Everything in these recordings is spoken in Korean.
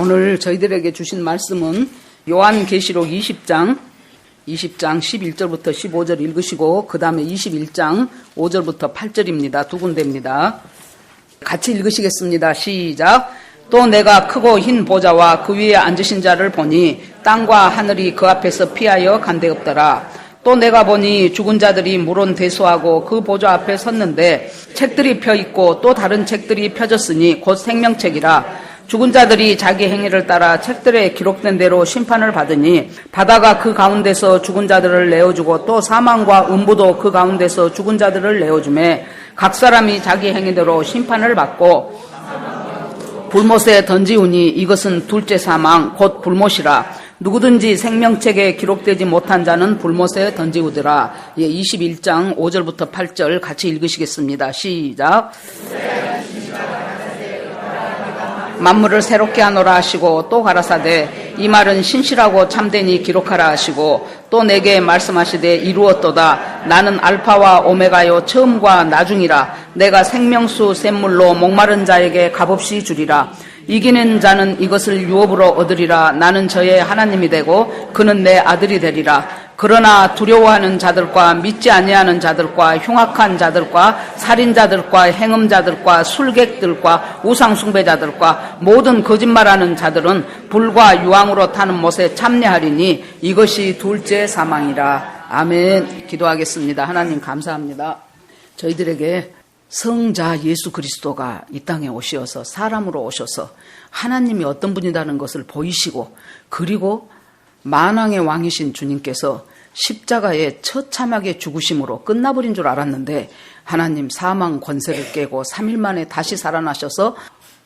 오늘 저희들에게 주신 말씀은 요한계시록 20장 11절부터 15절 읽으시고 그 다음에 21장 5절부터 8절입니다. 두 군데입니다. 같이 읽으시겠습니다. 시작. 또 내가 크고 흰 보좌와 그 위에 앉으신 자를 보니 땅과 하늘이 그 앞에서 피하여 간데없더라. 또 내가 보니 죽은 자들이 물론 대수하고 그 보좌 앞에 섰는데 책들이 펴있고 또 다른 책들이 펴졌으니 곧 생명책이라. 죽은 자들이 자기 행위를 따라 책들에 기록된 대로 심판을 받으니 바다가 그 가운데서 죽은 자들을 내어주고 또 사망과 음부도 그 가운데서 죽은 자들을 내어주매 각 사람이 자기 행위대로 심판을 받고 불못에 던지우니 이것은 둘째 사망 곧 불못이라. 누구든지 생명책에 기록되지 못한 자는 불못에 던지우더라. 21장 5절부터 8절 같이 읽으시겠습니다. 시작. 만물을 새롭게 하노라 하시고 또 가라사대 이 말은 신실하고 참되니 기록하라 하시고 또 내게 말씀하시되 이루었도다. 나는 알파와 오메가요 처음과 나중이라. 내가 생명수 샘물로 목마른 자에게 값없이 주리라. 이기는 자는 이것을 유업으로 얻으리라. 나는 저의 하나님이 되고 그는 내 아들이 되리라. 그러나 두려워하는 자들과 믿지 아니하는 자들과 흉악한 자들과 살인자들과 행음자들과 술객들과 우상숭배자들과 모든 거짓말하는 자들은 불과 유황으로 타는 못에 참여하리니 이것이 둘째 사망이라. 아멘. 기도하겠습니다. 하나님 감사합니다. 저희들에게 성자 예수 그리스도가 이 땅에 오셔서 사람으로 오셔서 하나님이 어떤 분이라는 것을 보이시고 그리고 만왕의 왕이신 주님께서 십자가에 처참하게 죽으심으로 끝나버린 줄 알았는데 하나님 사망 권세를 깨고 3일 만에 다시 살아나셔서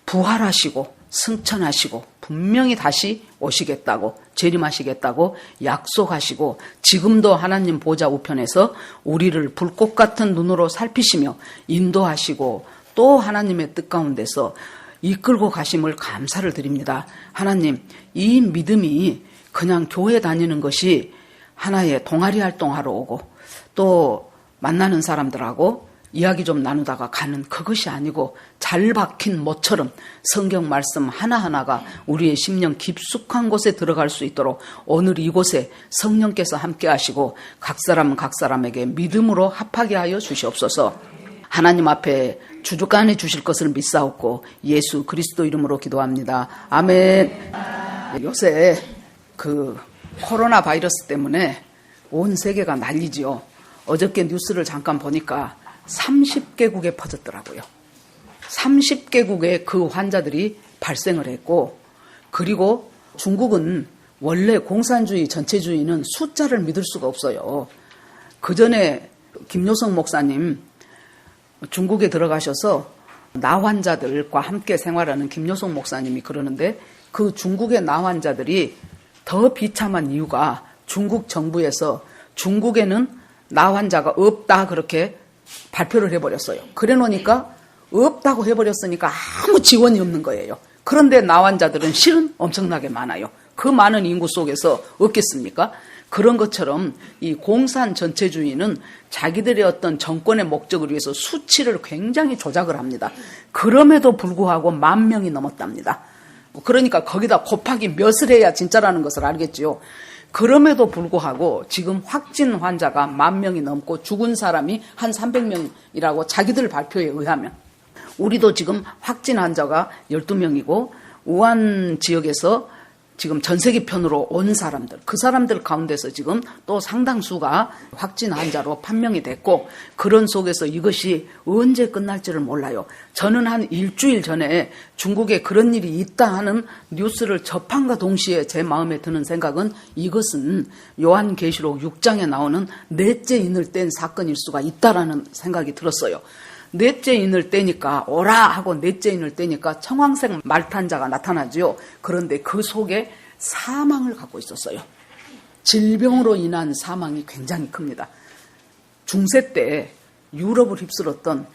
부활하시고 승천하시고 분명히 다시 오시겠다고 재림하시겠다고 약속하시고 지금도 하나님 보좌 우편에서 우리를 불꽃 같은 눈으로 살피시며 인도하시고 또 하나님의 뜻 가운데서 이끌고 가심을 감사를 드립니다. 하나님, 이 믿음이 그냥 교회 다니는 것이 하나의 동아리 활동하러 오고 또 만나는 사람들하고 이야기 좀 나누다가 가는 그것이 아니고 잘 박힌 못처럼 성경 말씀 하나하나가 우리의 심령 깊숙한 곳에 들어갈 수 있도록 오늘 이곳에 성령께서 함께 하시고 각 사람에게 믿음으로 합하게 하여 주시옵소서. 하나님 앞에 주주간해 주실 것을 믿사옵고 예수 그리스도 이름으로 기도합니다. 아멘. 요새 코로나 바이러스 때문에 온 세계가 난리지요. 어저께 뉴스를 잠깐 보니까 30개국에 퍼졌더라고요. 30개국에 그 환자들이 발생을 했고 그리고 중국은 원래 공산주의 전체주의는 숫자를 믿을 수가 없어요. 그 전에 김요성 목사님 중국에 들어가셔서 나 환자들과 함께 생활하는 김요성 목사님이 그러는데 그 중국의 나 환자들이 더 비참한 이유가 중국 정부에서 중국에는 나 환자가 없다 그렇게 발표를 해버렸어요. 그래 놓으니까 없다고 해버렸으니까 아무 지원이 없는 거예요. 그런데 나 환자들은 실은 엄청나게 많아요. 그 많은 인구 속에서 없겠습니까? 그런 것처럼 이 공산 전체주의는 자기들의 어떤 정권의 목적을 위해서 수치를 굉장히 조작을 합니다. 그럼에도 불구하고 10,000명이 넘었답니다. 그러니까 거기다 곱하기 몇을 해야 진짜라는 것을 알겠지요. 그럼에도 불구하고 지금 확진 환자가 10,000명이 넘고 죽은 사람이 한 300명이라고 자기들 발표에 의하면 우리도 지금 확진 환자가 12명이고 우한 지역에서 지금 전세계 편으로 온 사람들, 그 사람들 가운데서 지금 또 상당수가 확진 환자로 판명이 됐고 그런 속에서 이것이 언제 끝날지를 몰라요. 저는 한 일주일 전에 중국에 그런 일이 있다 하는 뉴스를 접한과 동시에 제 마음에 드는 생각은 이것은 요한계시록 6장에 나오는 넷째 인을 뗀 사건일 수가 있다라는 생각이 들었어요. 넷째 인을 떼니까 오라 하고 넷째 인을 떼니까 청황색 말탄자가 나타나지요. 그런데 그 속에 사망을 갖고 있었어요. 질병으로 인한 사망이 굉장히 큽니다. 중세 때 유럽을 휩쓸었던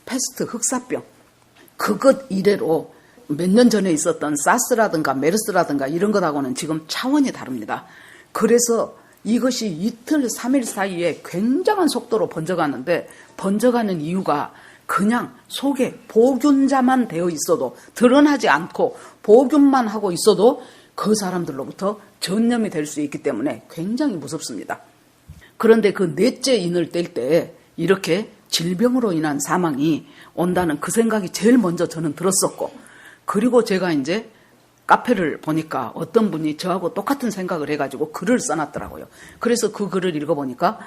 패스트 흑사병 그것 이래로 몇 년 전에 있었던 사스라든가 메르스라든가 이런 것하고는 지금 차원이 다릅니다. 그래서 이것이 이틀 3일 사이에 굉장한 속도로 번져가는데 번져가는 이유가 그냥 속에 보균자만 되어 있어도, 드러나지 않고 보균만 하고 있어도 그 사람들로부터 전염이 될 수 있기 때문에 굉장히 무섭습니다. 그런데 그 넷째 인을 뗄 때 이렇게 질병으로 인한 사망이 온다는 그 생각이 제일 먼저 저는 들었었고, 그리고 제가 이제 카페를 보니까 어떤 분이 저하고 똑같은 생각을 해가지고 글을 써놨더라고요. 그래서 그 글을 읽어보니까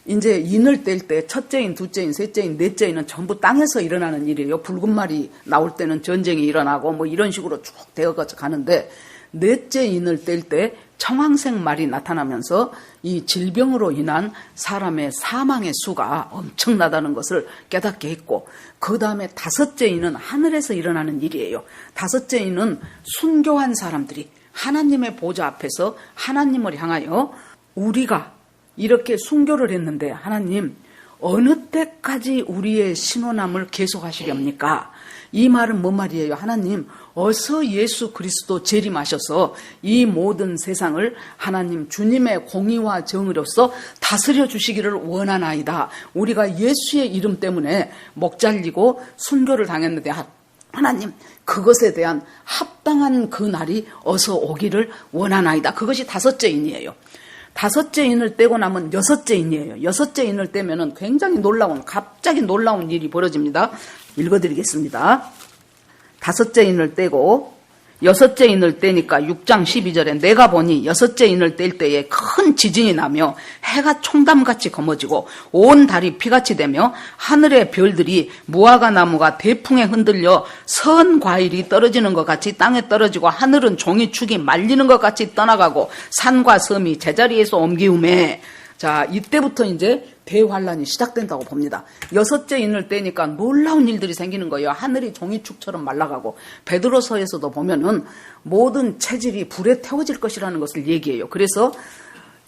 이제 인을 뗄 때 첫째 인, 둘째 인, 셋째 인, 넷째 인은 전부 땅에서 일어나는 일이에요. 붉은 말이 나올 때는 전쟁이 일어나고 뭐 이런 식으로 쭉 되어 가는데, 넷째 인을 뗄 때 청황색 말이 나타나면서 이 질병으로 인한 사람의 사망의 수가 엄청나다는 것을 깨닫게 했고, 그 다음에 다섯째 인은 하늘에서 일어나는 일이에요. 다섯째 인은 순교한 사람들이 하나님의 보좌 앞에서 하나님을 향하여 우리가 이렇게 순교를 했는데 하나님 어느 때까지 우리의 신원함을 계속하시렵니까? 이 말은 뭔 말이에요? 하나님 어서 예수 그리스도 재림하셔서 이 모든 세상을 하나님 주님의 공의와 정의로서 다스려 주시기를 원하나이다. 우리가 예수의 이름 때문에 목 잘리고 순교를 당했는데 하나님 그것에 대한 합당한 그 날이 어서 오기를 원하나이다. 그것이 다섯째 인이에요. 다섯째 인을 떼고 나면 여섯째 인이에요. 여섯째 인을 떼면은 굉장히 갑자기 놀라운 일이 벌어집니다. 읽어드리겠습니다. 다섯째 인을 떼고 여섯째 인을 떼니까 6장 12절에 내가 보니 여섯째 인을 뗄 때에 큰 지진이 나며 해가 총담같이 검어지고 온 달이 피같이 되며 하늘의 별들이 무화과 나무가 대풍에 흔들려 선 과일이 떨어지는 것 같이 땅에 떨어지고 하늘은 종이축이 말리는 것 같이 떠나가고 산과 섬이 제자리에서 옮기우매. 자, 이때부터 이제 대환란이 시작된다고 봅니다. 여섯째 인을 떼니까 놀라운 일들이 생기는 거예요. 하늘이 종이축처럼 말라가고, 베드로서에서도 보면은 모든 체질이 불에 태워질 것이라는 것을 얘기해요. 그래서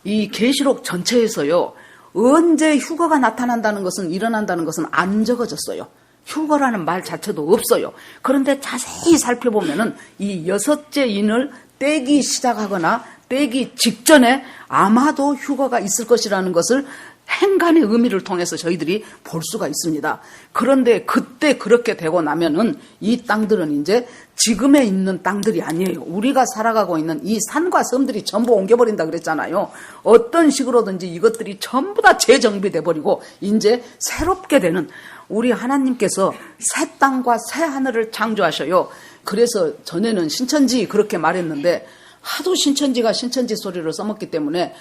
이 계시록 전체에서요, 언제 휴거가 나타난다는 것은, 일어난다는 것은 안 적어졌어요. 휴거라는 말 자체도 없어요. 그런데 자세히 살펴보면은 이 여섯째 인을 떼기 시작하거나 떼기 직전에 아마도 휴거가 있을 것이라는 것을 행간의 의미를 통해서 저희들이 볼 수가 있습니다. 그런데 그때 그렇게 되고 나면은 이 땅들은 이제 지금에 있는 땅들이 아니에요. 우리가 살아가고 있는 이 산과 섬들이 전부 옮겨버린다 그랬잖아요. 어떤 식으로든지 이것들이 전부 다 재정비돼 버리고 이제 새롭게 되는, 우리 하나님께서 새 땅과 새 하늘을 창조하셔요. 그래서 전에는 신천지 그렇게 말했는데 하도 신천지가 신천지 소리를 써먹기 때문에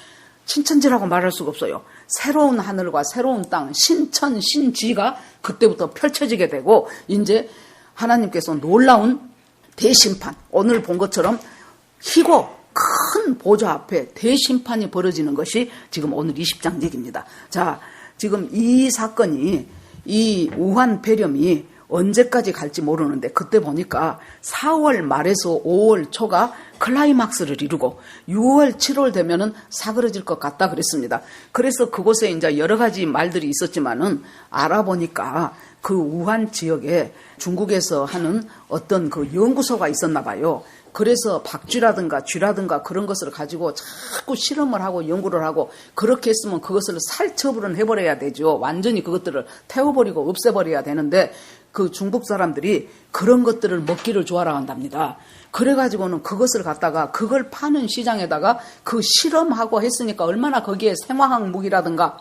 신천지라고 말할 수가 없어요. 새로운 하늘과 새로운 땅, 신천, 신지가 그때부터 펼쳐지게 되고, 이제 하나님께서 놀라운 대심판, 오늘 본 것처럼 희고 큰 보좌 앞에 대심판이 벌어지는 것이 지금 오늘 20장 얘기입니다. 자, 지금 이 사건이, 이 우한 폐렴이 언제까지 갈지 모르는데, 그때 보니까 4월 말에서 5월 초가 클라이막스를 이루고 6월, 7월 되면은 사그러질 것 같다 그랬습니다. 그래서 그곳에 이제 여러 가지 말들이 있었지만은 알아보니까 그 우한 지역에 중국에서 하는 어떤 그 연구소가 있었나 봐요. 그래서 박쥐라든가 쥐라든가 그런 것을 가지고 자꾸 실험을 하고 연구를 하고, 그렇게 했으면 그것을 살처분을 해버려야 되죠. 완전히 그것들을 태워버리고 없애버려야 되는데 그 중국 사람들이 그런 것들을 먹기를 좋아라 한답니다. 그래가지고는 그것을 갖다가 그걸 파는 시장에다가 그 실험하고 했으니까 얼마나 거기에 생화학 무기라든가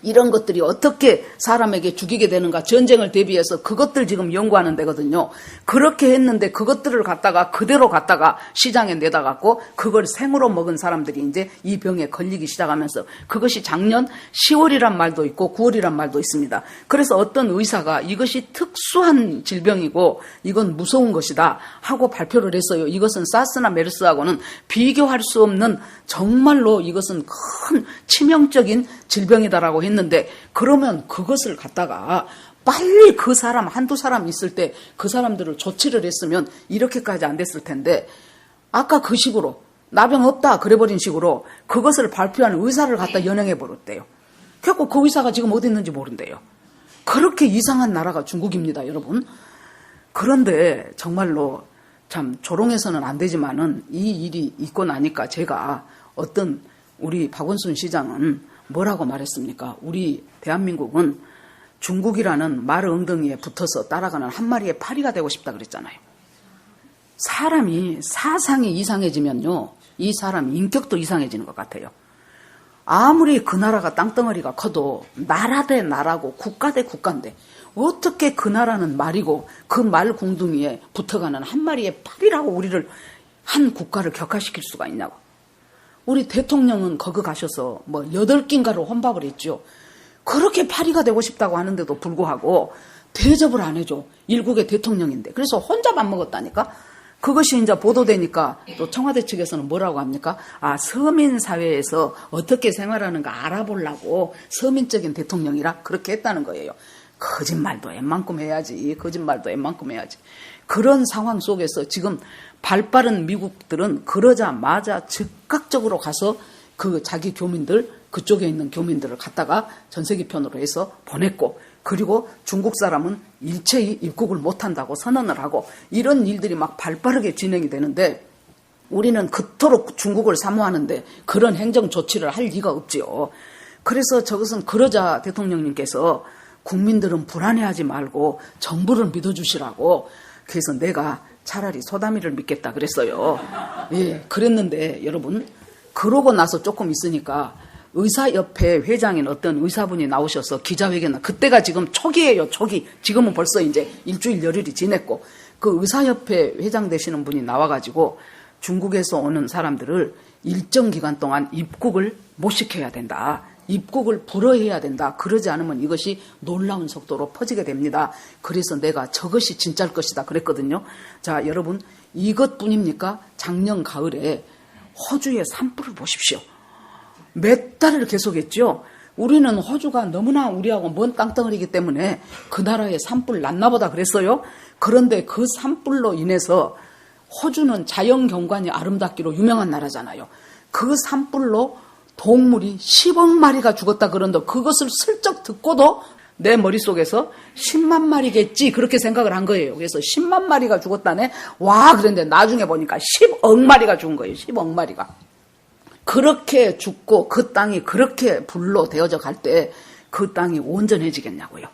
이런 것들이 어떻게 사람에게 죽이게 되는가, 전쟁을 대비해서 그것들 지금 연구하는 데거든요. 그렇게 했는데 그것들을 갖다가 그대로 갖다가 시장에 내다 갖고 그걸 생으로 먹은 사람들이 이제 이 병에 걸리기 시작하면서, 그것이 작년 10월이란 말도 있고 9월이란 말도 있습니다. 그래서 어떤 의사가 이것이 특수한 질병이고 이건 무서운 것이다 하고 발표를 했어요. 이것은 사스나 메르스하고는 비교할 수 없는, 정말로 이것은 큰 치명적인 질병이다라고 했는데, 그러면 그것을 갖다가 빨리 그 사람 한두 사람 있을 때 그 사람들을 조치를 했으면 이렇게까지 안 됐을 텐데, 아까 그 식으로 나병 없다 그래버린 식으로 그것을 발표한 의사를 갖다 연행해 버렸대요. 결국 그 의사가 지금 어디 있는지 모른대요. 그렇게 이상한 나라가 중국입니다, 여러분. 그런데 정말로 참 조롱해서는 안 되지만은 이 일이 있고 나니까 제가 어떤 우리 박원순 시장은 뭐라고 말했습니까? 우리 대한민국은 중국이라는 말 엉덩이에 붙어서 따라가는 한 마리의 파리가 되고 싶다 그랬잖아요. 사람이 사상이 이상해지면요, 이 사람 인격도 이상해지는 것 같아요. 아무리 그 나라가 땅덩어리가 커도 나라 대 나라고 국가 대 국가인데 어떻게 그 나라는 말이고 그 말 궁둥이에 붙어가는 한 마리의 파리라고 우리를 한 국가를 격화시킬 수가 있냐고. 우리 대통령은 거기 가셔서 뭐 8끼인가를 혼밥을 했죠. 그렇게 파리가 되고 싶다고 하는데도 불구하고 대접을 안 해줘. 일국의 대통령인데. 그래서 혼자 밥 먹었다니까. 그것이 이제 보도되니까 또 청와대 측에서는 뭐라고 합니까? 아, 서민사회에서 어떻게 생활하는가 알아보려고 서민적인 대통령이라 그렇게 했다는 거예요. 거짓말도 웬만큼 해야지. 거짓말도 웬만큼 해야지. 그런 상황 속에서 지금 발빠른 미국들은 그러자마자 즉각적으로 가서 그 자기 교민들, 그쪽에 있는 교민들을 갖다가 전세기편으로 해서 보냈고, 그리고 중국 사람은 일체히 입국을 못한다고 선언을 하고, 이런 일들이 막 발빠르게 진행이 되는데 우리는 그토록 중국을 사모하는데 그런 행정 조치를 할 리가 없지요. 그래서 저것은 그러자 대통령님께서 국민들은 불안해하지 말고 정부를 믿어주시라고, 그래서 내가 차라리 소다미를 믿겠다 그랬어요. 예, 그랬는데 여러분, 그러고 나서 조금 있으니까 의사협회 회장인 어떤 의사분이 나오셔서 기자회견을, 그때가 지금 초기예요, 초기. 지금은 벌써 이제 일주일 열흘이 지냈고, 그 의사협회 회장 되시는 분이 나와가지고 중국에서 오는 사람들을 일정 기간 동안 입국을 못 시켜야 된다. 입국을 불허해야 된다. 그러지 않으면 이것이 놀라운 속도로 퍼지게 됩니다. 그래서 내가 저것이 진짜일 것이다 그랬거든요. 자, 여러분, 이것뿐입니까? 작년 가을에 호주의 산불을 보십시오. 몇 달을 계속했죠. 우리는 호주가 너무나 우리하고 먼 땅덩어리이기 때문에 그 나라에 산불 났나 보다 그랬어요. 그런데 그 산불로 인해서, 호주는 자연경관이 아름답기로 유명한 나라잖아요. 그 산불로 동물이 10억 마리가 죽었다 그런데 그것을 슬쩍 듣고도 내 머릿속에서 10만 마리겠지 그렇게 생각을 한 거예요. 그래서 10만 마리가 죽었다네. 와, 그런데 나중에 보니까 10억 마리가 죽은 거예요. 10억 마리가. 그렇게 죽고 그 땅이 그렇게 불로 데워져 갈 때 그 땅이 온전해지겠냐고요.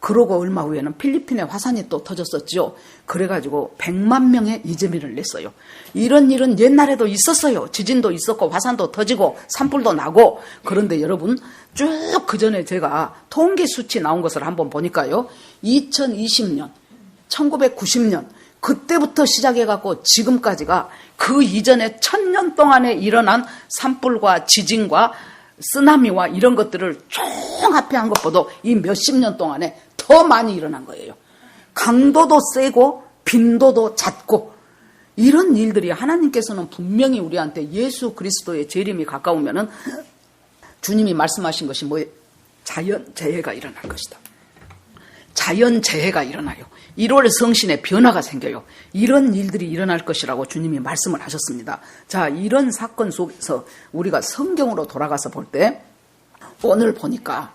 그러고 얼마 후에는 필리핀에 화산이 또 터졌었죠. 그래가지고 100만 명의 이재민을 냈어요. 이런 일은 옛날에도 있었어요. 지진도 있었고 화산도 터지고 산불도 나고. 그런데 여러분, 쭉 그 전에 제가 통계 수치 나온 것을 한번 보니까요, 2020년, 1990년 그때부터 시작해갖고 지금까지가 그 이전에 1000년 동안에 일어난 산불과 지진과 쓰나미와 이런 것들을 총합해한 것보다 이 몇십 년 동안에 더 많이 일어난 거예요. 강도도 세고 빈도도 잦고, 이런 일들이 하나님께서는 분명히 우리한테 예수 그리스도의 재림이 가까우면은 주님이 말씀하신 것이 뭐예요? 자연재해가 일어날 것이다. 자연재해가 일어나요. 1월 성신의 변화가 생겨요. 이런 일들이 일어날 것이라고 주님이 말씀을 하셨습니다. 자, 이런 사건 속에서 우리가 성경으로 돌아가서 볼 때 오늘 보니까,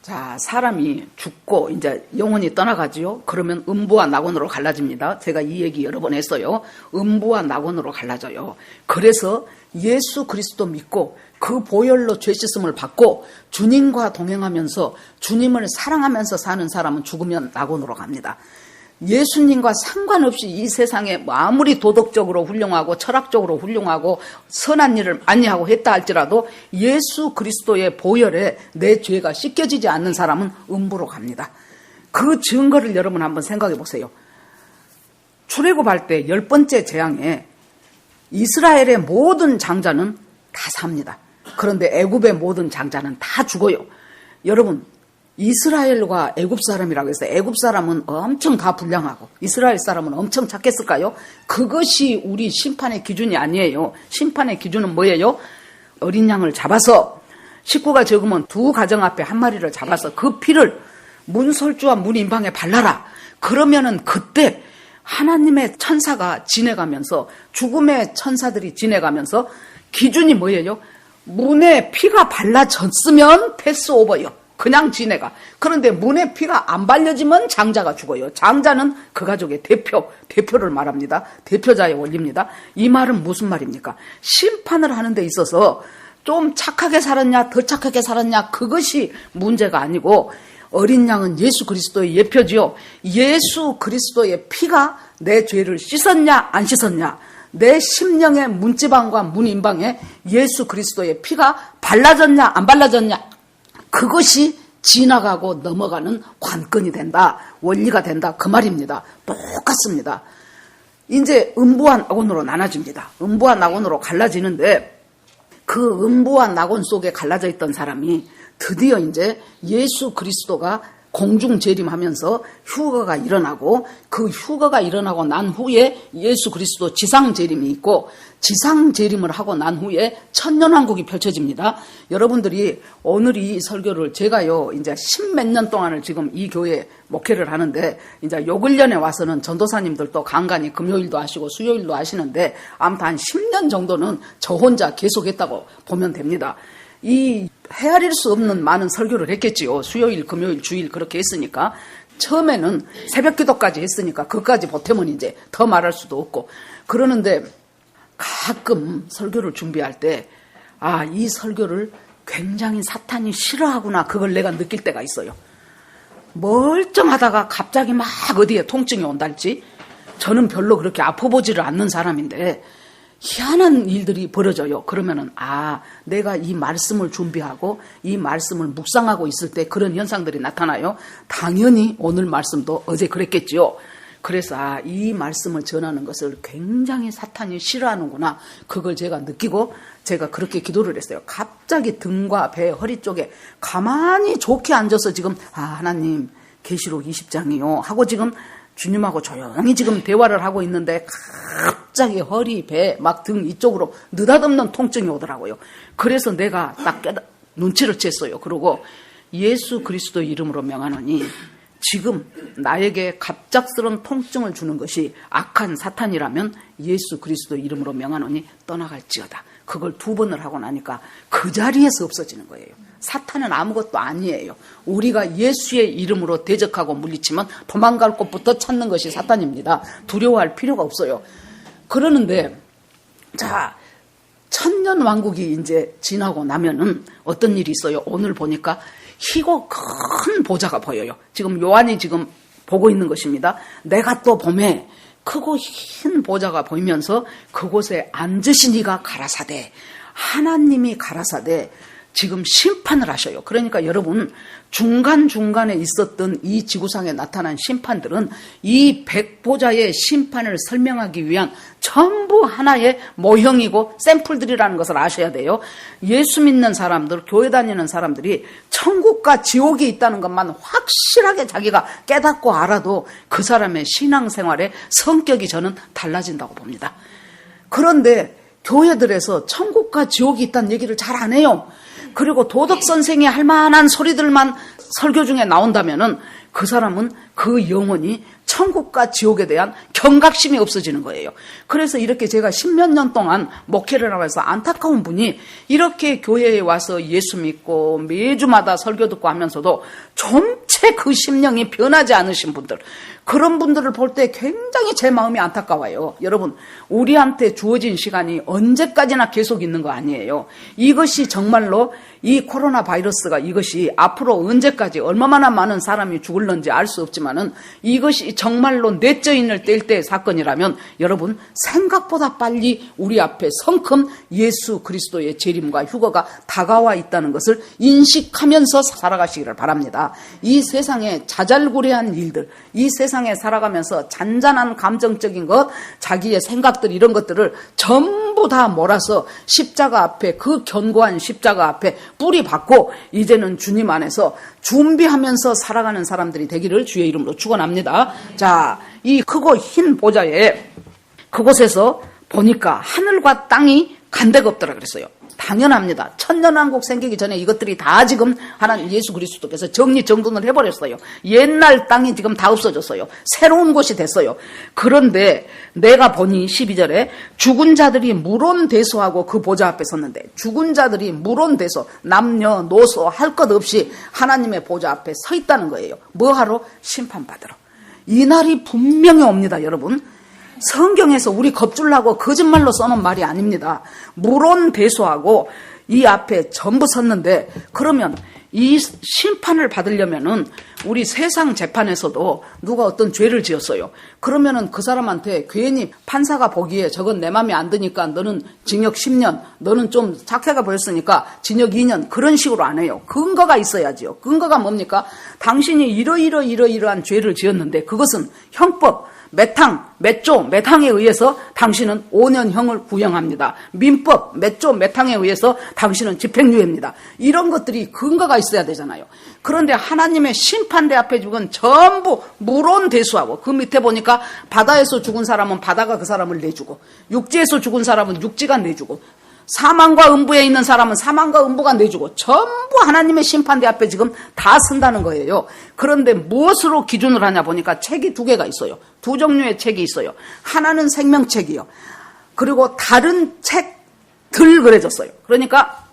자, 사람이 죽고 이제 영혼이 떠나가지요. 그러면 음부와 낙원으로 갈라집니다. 제가 이 얘기 여러 번 했어요. 음부와 낙원으로 갈라져요. 그래서 예수 그리스도 믿고 그 보혈로 죄 씻음을 받고 주님과 동행하면서 주님을 사랑하면서 사는 사람은 죽으면 낙원으로 갑니다. 예수님과 상관없이 이 세상에 아무리 도덕적으로 훌륭하고 철학적으로 훌륭하고 선한 일을 많이 하고 했다 할지라도 예수 그리스도의 보혈에 내 죄가 씻겨지지 않는 사람은 음부로 갑니다. 그 증거를 여러분 한번 생각해 보세요. 출애굽할 때 10번째 재앙에 이스라엘의 모든 장자는 다 삽니다. 그런데 애굽의 모든 장자는 다 죽어요. 여러분, 이스라엘과 애굽 사람이라고 해서 애굽 사람은 엄청 다 불량하고 이스라엘 사람은 엄청 착했을까요? 그것이 우리 심판의 기준이 아니에요. 심판의 기준은 뭐예요? 어린 양을 잡아서, 식구가 적으면 2 가정 앞에 1마리를 잡아서 그 피를 문설주와 문인방에 발라라. 그러면은 그때 하나님의 천사가 지내가면서, 죽음의 천사들이 지내가면서, 기준이 뭐예요? 문에 피가 발라졌으면 패스오버요. 그냥 지내가. 그런데 문에 피가 안 발려지면 장자가 죽어요. 장자는 그 가족의 대표를 말합니다. 대표자에 올립니다. 이 말은 무슨 말입니까? 심판을 하는 데 있어서 좀 착하게 살았냐, 더 착하게 살았냐, 그것이 문제가 아니고, 어린 양은 예수 그리스도의 예표지요. 예수 그리스도의 피가 내 죄를 씻었냐 안 씻었냐, 내 심령의 문지방과 문인방에 예수 그리스도의 피가 발라졌냐 안 발라졌냐, 그것이 지나가고 넘어가는 관건이 된다, 원리가 된다, 그 말입니다. 똑같습니다. 이제 음부와 낙원으로 나눠집니다. 음부와 낙원으로 갈라지는데, 그 음부와 낙원 속에 갈라져 있던 사람이 드디어 이제 예수 그리스도가 공중 재림하면서 휴거가 일어나고, 그 휴거가 일어나고 난 후에 예수 그리스도 지상 재림이 있고, 지상 재림을 하고 난 후에 천년왕국이 펼쳐집니다. 여러분들이 오늘 이 설교를 제가요 이제 10몇 년 동안을 지금 이 교회에 목회를 하는데, 이제 요 근련에 와서는 전도사님들도 간간히 금요일도 하시고 수요일도 하시는데, 아무튼 한 10년 정도는 저 혼자 계속했다고 보면 됩니다. 이 헤아릴 수 없는 많은 설교를 했겠지요. 수요일, 금요일, 주일 그렇게 했으니까. 처음에는 새벽 기도까지 했으니까 그것까지 보태면 이제 더 말할 수도 없고. 그러는데 가끔 설교를 준비할 때, 이 설교를 굉장히 사탄이 싫어하구나, 그걸 내가 느낄 때가 있어요. 멀쩡하다가 갑자기 막 어디에 통증이 온달지. 저는 별로 그렇게 아파보지를 않는 사람인데 희한한 일들이 벌어져요. 그러면은 내가 이 말씀을 준비하고 이 말씀을 묵상하고 있을 때 그런 현상들이 나타나요. 당연히 오늘 말씀도 어제 그랬겠지요. 그래서 이 말씀을 전하는 것을 굉장히 사탄이 싫어하는구나, 그걸 제가 느끼고 제가 그렇게 기도를 했어요. 갑자기 등과 배, 허리 쪽에 가만히 좋게 앉아서 지금 하나님 계시록 20장이요 하고 지금 주님하고 조용히 지금 대화를 하고 있는데 갑자기 허리, 배, 막 등 이쪽으로 느닷없는 통증이 오더라고요. 그래서 내가 딱 눈치를 챘어요. 그러고 예수 그리스도 이름으로 명하노니, 지금 나에게 갑작스러운 통증을 주는 것이 악한 사탄이라면 예수 그리스도 이름으로 명하노니 떠나갈지어다. 그걸 2번을 하고 나니까 그 자리에서 없어지는 거예요. 사탄은 아무것도 아니에요. 우리가 예수의 이름으로 대적하고 물리치면 도망갈 곳부터 찾는 것이 사탄입니다. 두려워할 필요가 없어요. 그러는데 천년 왕국이 이제 지나고 나면은 어떤 일이 있어요. 오늘 보니까 희고 큰 보좌가 보여요. 지금 요한이 지금 보고 있는 것입니다. 내가 또 봄에 크고 흰 보좌가 보이면서 그곳에 앉으신 이가 가라사대, 하나님이 가라사대 지금 심판을 하셔요. 그러니까 여러분, 중간중간에 있었던 이 지구상에 나타난 심판들은 이 백보좌의 심판을 설명하기 위한 전부 하나의 모형이고 샘플들이라는 것을 아셔야 돼요. 예수 믿는 사람들, 교회 다니는 사람들이 천국과 지옥이 있다는 것만 확실하게 자기가 깨닫고 알아도 그 사람의 신앙생활의 성격이 저는 달라진다고 봅니다. 그런데 교회들에서 천국과 지옥이 있다는 얘기를 잘 안 해요. 그리고 도덕선생이 할 만한 소리들만 설교 중에 나온다면은 그 사람은 그 영혼이 천국과 지옥에 대한 경각심이 없어지는 거예요. 그래서 이렇게 제가 10몇 년 동안 목회를 하면서 안타까운 분이 이렇게 교회에 와서 예수 믿고 매주마다 설교 듣고 하면서도 좀채 그 심령이 변하지 않으신 분들, 그런 분들을 볼 때 굉장히 제 마음이 안타까워요. 여러분, 우리한테 주어진 시간이 언제까지나 계속 있는 거 아니에요. 이것이 정말로 이 코로나 바이러스가 이것이 앞으로 언제까지 얼마나 많은 사람이 죽을런지 알 수 없지만은 이것이 정말로 뇌저인을 뗄 때의 사건이라면 여러분, 생각보다 빨리 우리 앞에 성큼 예수 그리스도의 재림과 휴거가 다가와 있다는 것을 인식하면서 살아가시기를 바랍니다. 이 세상에 자잘구레한 일들, 이 세상에 살아가면서 잔잔한 감정적인 것, 자기의 생각들, 이런 것들을 전부 다 몰아서 십자가 앞에, 그 견고한 십자가 앞에 뿌리 박고 이제는 주님 안에서 준비하면서 살아가는 사람들이 되기를 주의 이름으로 축원합니다. 자, 이 크고 흰 보좌에 그곳에서 보니까 하늘과 땅이 간데가 없더라 그랬어요. 당연합니다. 천년왕국 생기기 전에 이것들이 다 지금 하나님 예수 그리스도께서 정리정돈을 해버렸어요. 옛날 땅이 지금 다 없어졌어요. 새로운 곳이 됐어요. 그런데 내가 보니 12절에 죽은 자들이 물온대소하고 그 보좌 앞에 섰는데, 죽은 자들이 물온대소, 남녀노소 할 것 없이 하나님의 보좌 앞에 서 있다는 거예요. 뭐하러? 심판받으러. 이 날이 분명히 옵니다, 여러분. 성경에서 우리 겁줄라고 거짓말로 써놓은 말이 아닙니다. 물온대소하고 이 앞에 전부 섰는데, 그러면 이 심판을 받으려면은 우리 세상 재판에서도 누가 어떤 죄를 지었어요. 그러면은 그 사람한테 괜히 판사가 보기에 저건 내 맘에 안 드니까 너는 징역 10년, 너는 좀 착해가 보였으니까 징역 2년 그런 식으로 안 해요. 근거가 있어야지요. 근거가 뭡니까? 당신이 이러이러한 죄를 지었는데 그것은 형법, 몇 항에 의해서 당신은 5년형을 구형합니다. 민법 몇 항에 의해서 당신은 집행유예입니다. 이런 것들이 근거가 있어야 되잖아요. 그런데 하나님의 심판대 앞에 죽은 전부 무론대수하고 그 밑에 보니까 바다에서 죽은 사람은 바다가 그 사람을 내주고 육지에서 죽은 사람은 육지가 내주고 사망과 음부에 있는 사람은 사망과 음부가 내주고 전부 하나님의 심판대 앞에 지금 다 쓴다는 거예요. 그런데 무엇으로 기준을 하냐 보니까 책이 2개가 있어요. 2종류의 책이 있어요. 하나는 생명책이요. 그리고 다른 책들 그려졌어요. 그러니까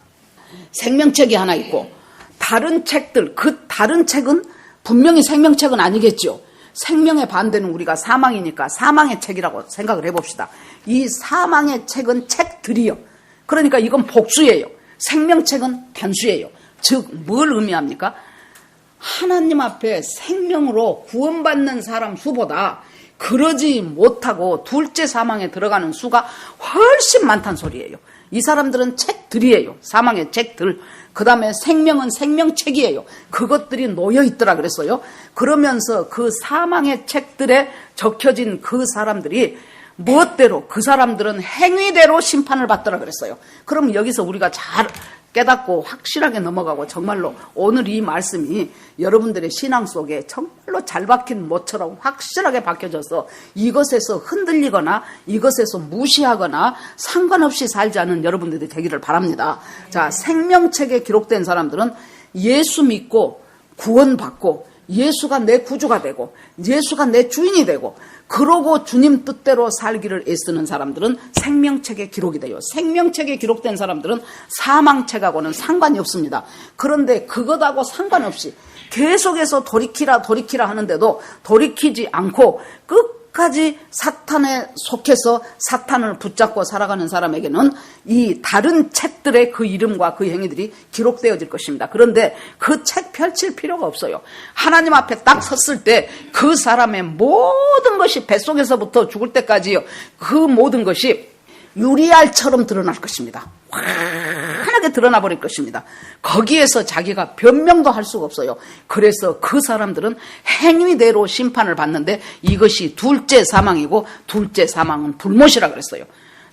생명책이 하나 있고 다른 책들, 그 다른 책은 분명히 생명책은 아니겠죠. 생명의 반대는 우리가 사망이니까 사망의 책이라고 생각을 해봅시다. 이 사망의 책은 책들이요. 그러니까 이건 복수예요. 생명책은 단수예요. 즉 뭘 의미합니까? 하나님 앞에 생명으로 구원받는 사람 수보다 그러지 못하고 둘째 사망에 들어가는 수가 훨씬 많다는 소리예요. 이 사람들은 책들이에요. 사망의 책들. 그 다음에 생명은 생명책이에요. 그것들이 놓여있더라 그랬어요. 그러면서 그 사망의 책들에 적혀진 그 사람들이 무엇대로 그 사람들은 행위대로 심판을 받더라 그랬어요. 그럼 여기서 우리가 잘 깨닫고 확실하게 넘어가고 정말로 오늘 이 말씀이 여러분들의 신앙 속에 정말로 잘 박힌 못처럼 확실하게 박혀져서 이것에서 흔들리거나 이것에서 무시하거나 상관없이 살지 않은 여러분들이 되기를 바랍니다. 자, 생명책에 기록된 사람들은 예수 믿고 구원받고 예수가 내 구주가 되고 예수가 내 주인이 되고 그러고 주님 뜻대로 살기를 애쓰는 사람들은 생명책에 기록이 돼요. 생명책에 기록된 사람들은 사망책하고는 상관이 없습니다. 그런데 그것하고 상관없이 계속해서 돌이키라 하는데도 돌이키지 않고 끝까지 사탄에 속해서 사탄을 붙잡고 살아가는 사람에게는 이 다른 책들의 그 이름과 그 행위들이 기록되어질 것입니다. 그런데 그 책 펼칠 필요가 없어요. 하나님 앞에 딱 섰을 때 그 사람의 모든 것이 뱃속에서부터 죽을 때까지요. 그 모든 것이 유리알처럼 드러날 것입니다. 환하게 드러나 버릴 것입니다. 거기에서 자기가 변명도 할 수가 없어요. 그래서 그 사람들은 행위대로 심판을 받는데 이것이 둘째 사망이고 둘째 사망은 불못이라 그랬어요.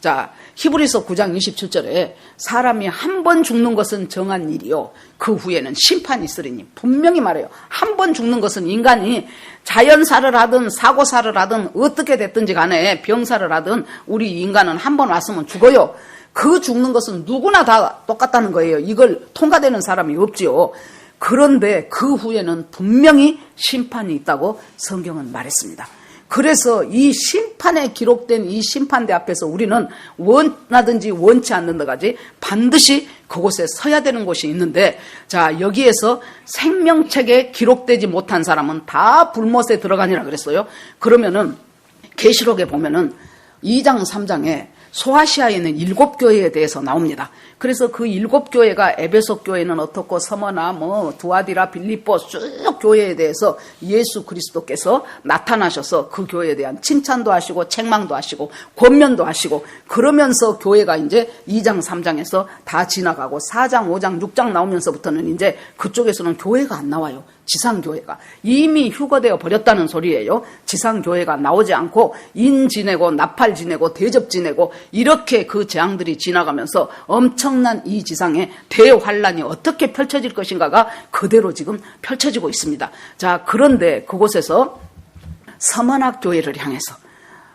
자, 히브리서 9장 27절에 사람이 한 번 죽는 것은 정한 일이요 그 후에는 심판이 있으리니 분명히 말해요. 한 번 죽는 것은 인간이 자연사를 하든 사고사를 하든 어떻게 됐든지 간에 병사를 하든 우리 인간은 한 번 왔으면 죽어요. 그 죽는 것은 누구나 다 똑같다는 거예요. 이걸 통과되는 사람이 없지요. 그런데 그 후에는 분명히 심판이 있다고 성경은 말했습니다. 그래서 이 심판에 기록된 이 심판대 앞에서 우리는 원하든지 원치 않는다까지 반드시 그곳에 서야 되는 곳이 있는데, 자, 여기에서 생명책에 기록되지 못한 사람은 다 불못에 들어가니라 그랬어요. 그러면은 계시록에 보면은 2장 3장에 소아시아에 있는 7교회에 대해서 나옵니다. 그래서 그 7교회가 에베소 교회는 어떻고 서머나 두아디라 빌립보 쭉 교회에 대해서 예수 그리스도께서 나타나셔서 그 교회에 대한 칭찬도 하시고 책망도 하시고 권면도 하시고 그러면서 교회가 이제 2장 3장에서 다 지나가고 4장 5장 6장 나오면서부터는 이제 그쪽에서는 교회가 안 나와요. 지상교회가 이미 휴거되어 버렸다는 소리예요. 지상교회가 나오지 않고 인 지내고 나팔 지내고 대접 지내고 이렇게 그 재앙들이 지나가면서 엄청난 이 지상에 대환란이 어떻게 펼쳐질 것인가가 그대로 지금 펼쳐지고 있습니다. 자, 그런데 그곳에서 서머낙 교회를 향해서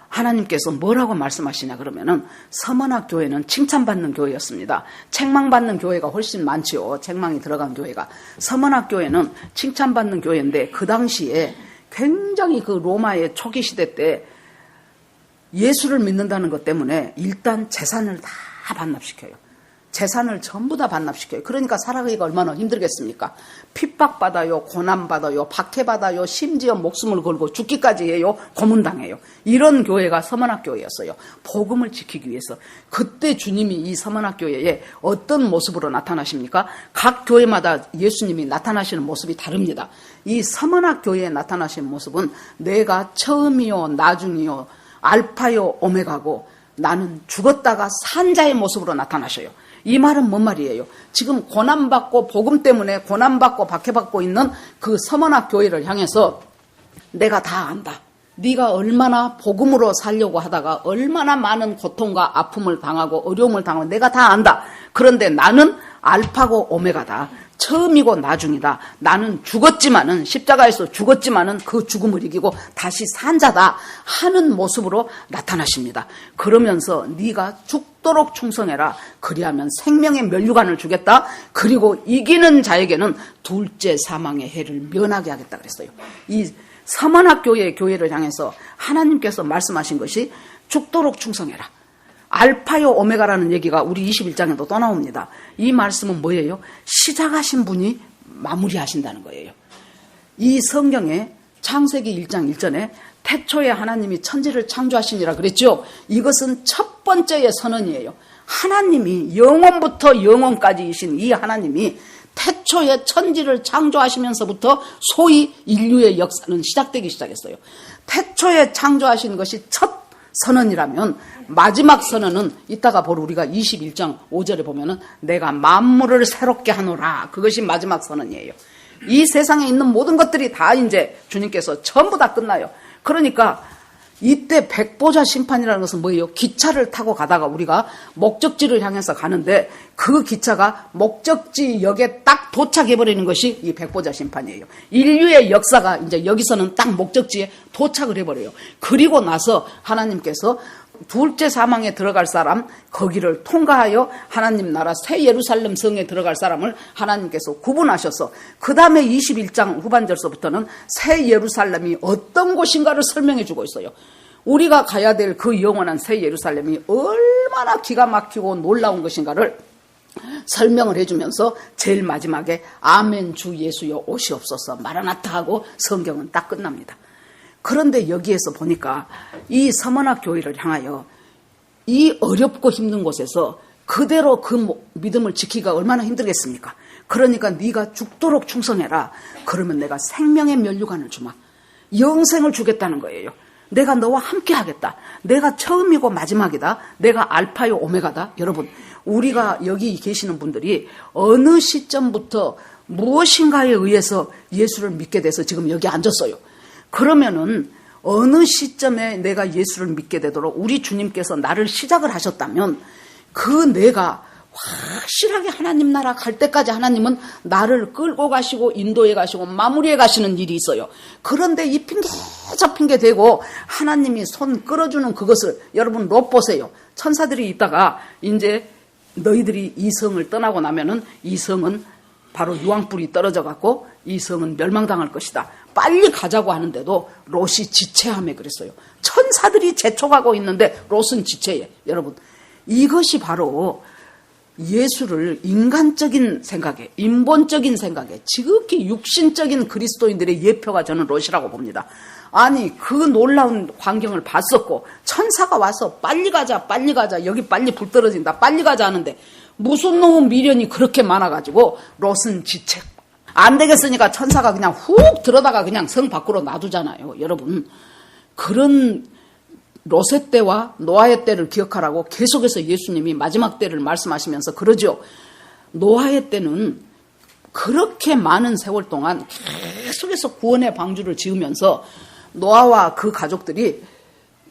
하나님께서 뭐라고 말씀하시냐 그러면은 서머낙 교회는 칭찬받는 교회였습니다. 책망받는 교회가 훨씬 많지요. 책망이 들어간 교회가. 서머낙 교회는 칭찬받는 교회인데 그 당시에 굉장히 그 로마의 초기 시대 때 예수를 믿는다는 것 때문에 일단 재산을 다 반납시켜요. 재산을 전부 다 반납시켜요. 그러니까 살아가기가 얼마나 힘들겠습니까? 핍박받아요, 고난받아요, 박해받아요, 심지어 목숨을 걸고 죽기까지 해요, 고문당해요. 이런 교회가 서문학교회였어요. 복음을 지키기 위해서. 그때 주님이 이 서문학교회에 어떤 모습으로 나타나십니까? 각 교회마다 예수님이 나타나시는 모습이 다릅니다. 이 서문학교회에 나타나신 모습은 내가 처음이요 나중이요 알파요 오메가고 나는 죽었다가 산 자의 모습으로 나타나셔요. 이 말은 뭔 말이에요? 지금 고난받고 복음 때문에 고난받고 박해받고 있는 그 서문학 교회를 향해서 내가 다 안다. 네가 얼마나 복음으로 살려고 하다가 얼마나 많은 고통과 아픔을 당하고 어려움을 당하고 내가 다 안다. 그런데 나는 알파고 오메가다. 처음이고 나중이다. 나는 죽었지만은 십자가에서 죽었지만은 그 죽음을 이기고 다시 산 자다 하는 모습으로 나타나십니다. 그러면서 네가 죽도록 충성해라. 그리하면 생명의 면류관을 주겠다. 그리고 이기는 자에게는 둘째 사망의 해를 면하게 하겠다 그랬어요. 이 서문학교의 교회를 향해서 하나님께서 말씀하신 것이 죽도록 충성해라. 알파요 오메가라는 얘기가 우리 21장에도 또 나옵니다. 이 말씀은 뭐예요? 시작하신 분이 마무리하신다는 거예요. 이 성경에 창세기 1장 1절에 태초에 하나님이 천지를 창조하시니라 그랬죠. 이것은 첫 번째의 선언이에요. 하나님이 영원부터 영원까지이신 이 하나님이 태초에 천지를 창조하시면서부터 소위 인류의 역사는 시작되기 시작했어요. 태초에 창조하신 것이 첫 선언이라면 마지막 선언은 이따가 바로 우리가 21장 5절에 보면은 내가 만물을 새롭게 하노라. 그것이 마지막 선언이에요. 이 세상에 있는 모든 것들이 다 이제 주님께서 전부 다 끝나요. 그러니까 이때 백보자 심판이라는 것은 뭐예요? 기차를 타고 가다가 우리가 목적지를 향해서 가는데 그 기차가 목적지 역에 딱 도착해버리는 것이 이 백보자 심판이에요. 인류의 역사가 이제 여기서는 딱 목적지에 도착을 해버려요. 그리고 나서 하나님께서 둘째 사망에 들어갈 사람 거기를 통과하여 하나님 나라 새 예루살렘 성에 들어갈 사람을 하나님께서 구분하셔서 그 다음에 21장 후반절서부터는 새 예루살렘이 어떤 곳인가를 설명해 주고 있어요. 우리가 가야 될 그 영원한 새 예루살렘이 얼마나 기가 막히고 놀라운 것인가를 설명을 해주면서 제일 마지막에 아멘 주 예수여 오시옵소서 마라나타 하고 성경은 딱 끝납니다. 그런데 여기에서 보니까 이 서문학 교회를 향하여 이 어렵고 힘든 곳에서 그대로 그 믿음을 지키기가 얼마나 힘들겠습니까? 그러니까 네가 죽도록 충성해라. 그러면 내가 생명의 면류관을 주마. 영생을 주겠다는 거예요. 내가 너와 함께 하겠다. 내가 처음이고 마지막이다. 내가 알파요 오메가다. 여러분, 우리가 여기 계시는 분들이 어느 시점부터 무엇인가에 의해서 예수를 믿게 돼서 지금 여기 앉았어요. 그러면은 어느 시점에 내가 예수를 믿게 되도록 우리 주님께서 나를 시작을 하셨다면 그 내가 확실하게 하나님 나라 갈 때까지 하나님은 나를 끌고 가시고 인도해 가시고 마무리해 가시는 일이 있어요. 그런데 이 핑계 저 핑계 대고 하나님이 손 끌어주는 그것을 여러분 롯 보세요. 천사들이 있다가 이제 너희들이 이 성을 떠나고 나면은 이 성은 바로 유황불이 떨어져 갖고 이 성은 멸망당할 것이다. 빨리 가자고 하는데도 롯이 지체함에 그랬어요. 천사들이 재촉하고 있는데 롯은 지체해. 여러분, 이것이 바로 예수를 인간적인 생각에, 인본적인 생각에, 지극히 육신적인 그리스도인들의 예표가 저는 롯이라고 봅니다. 아니, 그 놀라운 광경을 봤었고 천사가 와서 빨리 가자, 여기 빨리 불 떨어진다, 빨리 가자 하는데 무슨 놈의 미련이 그렇게 많아가지고 롯은 지체. 안 되겠으니까 천사가 그냥 훅 들어다가 그냥 성 밖으로 놔두잖아요. 여러분, 그런 롯의 때와 노아의 때를 기억하라고 계속해서 예수님이 마지막 때를 말씀하시면서 그러죠. 노아의 때는 그렇게 많은 세월 동안 계속해서 구원의 방주를 지으면서 노아와 그 가족들이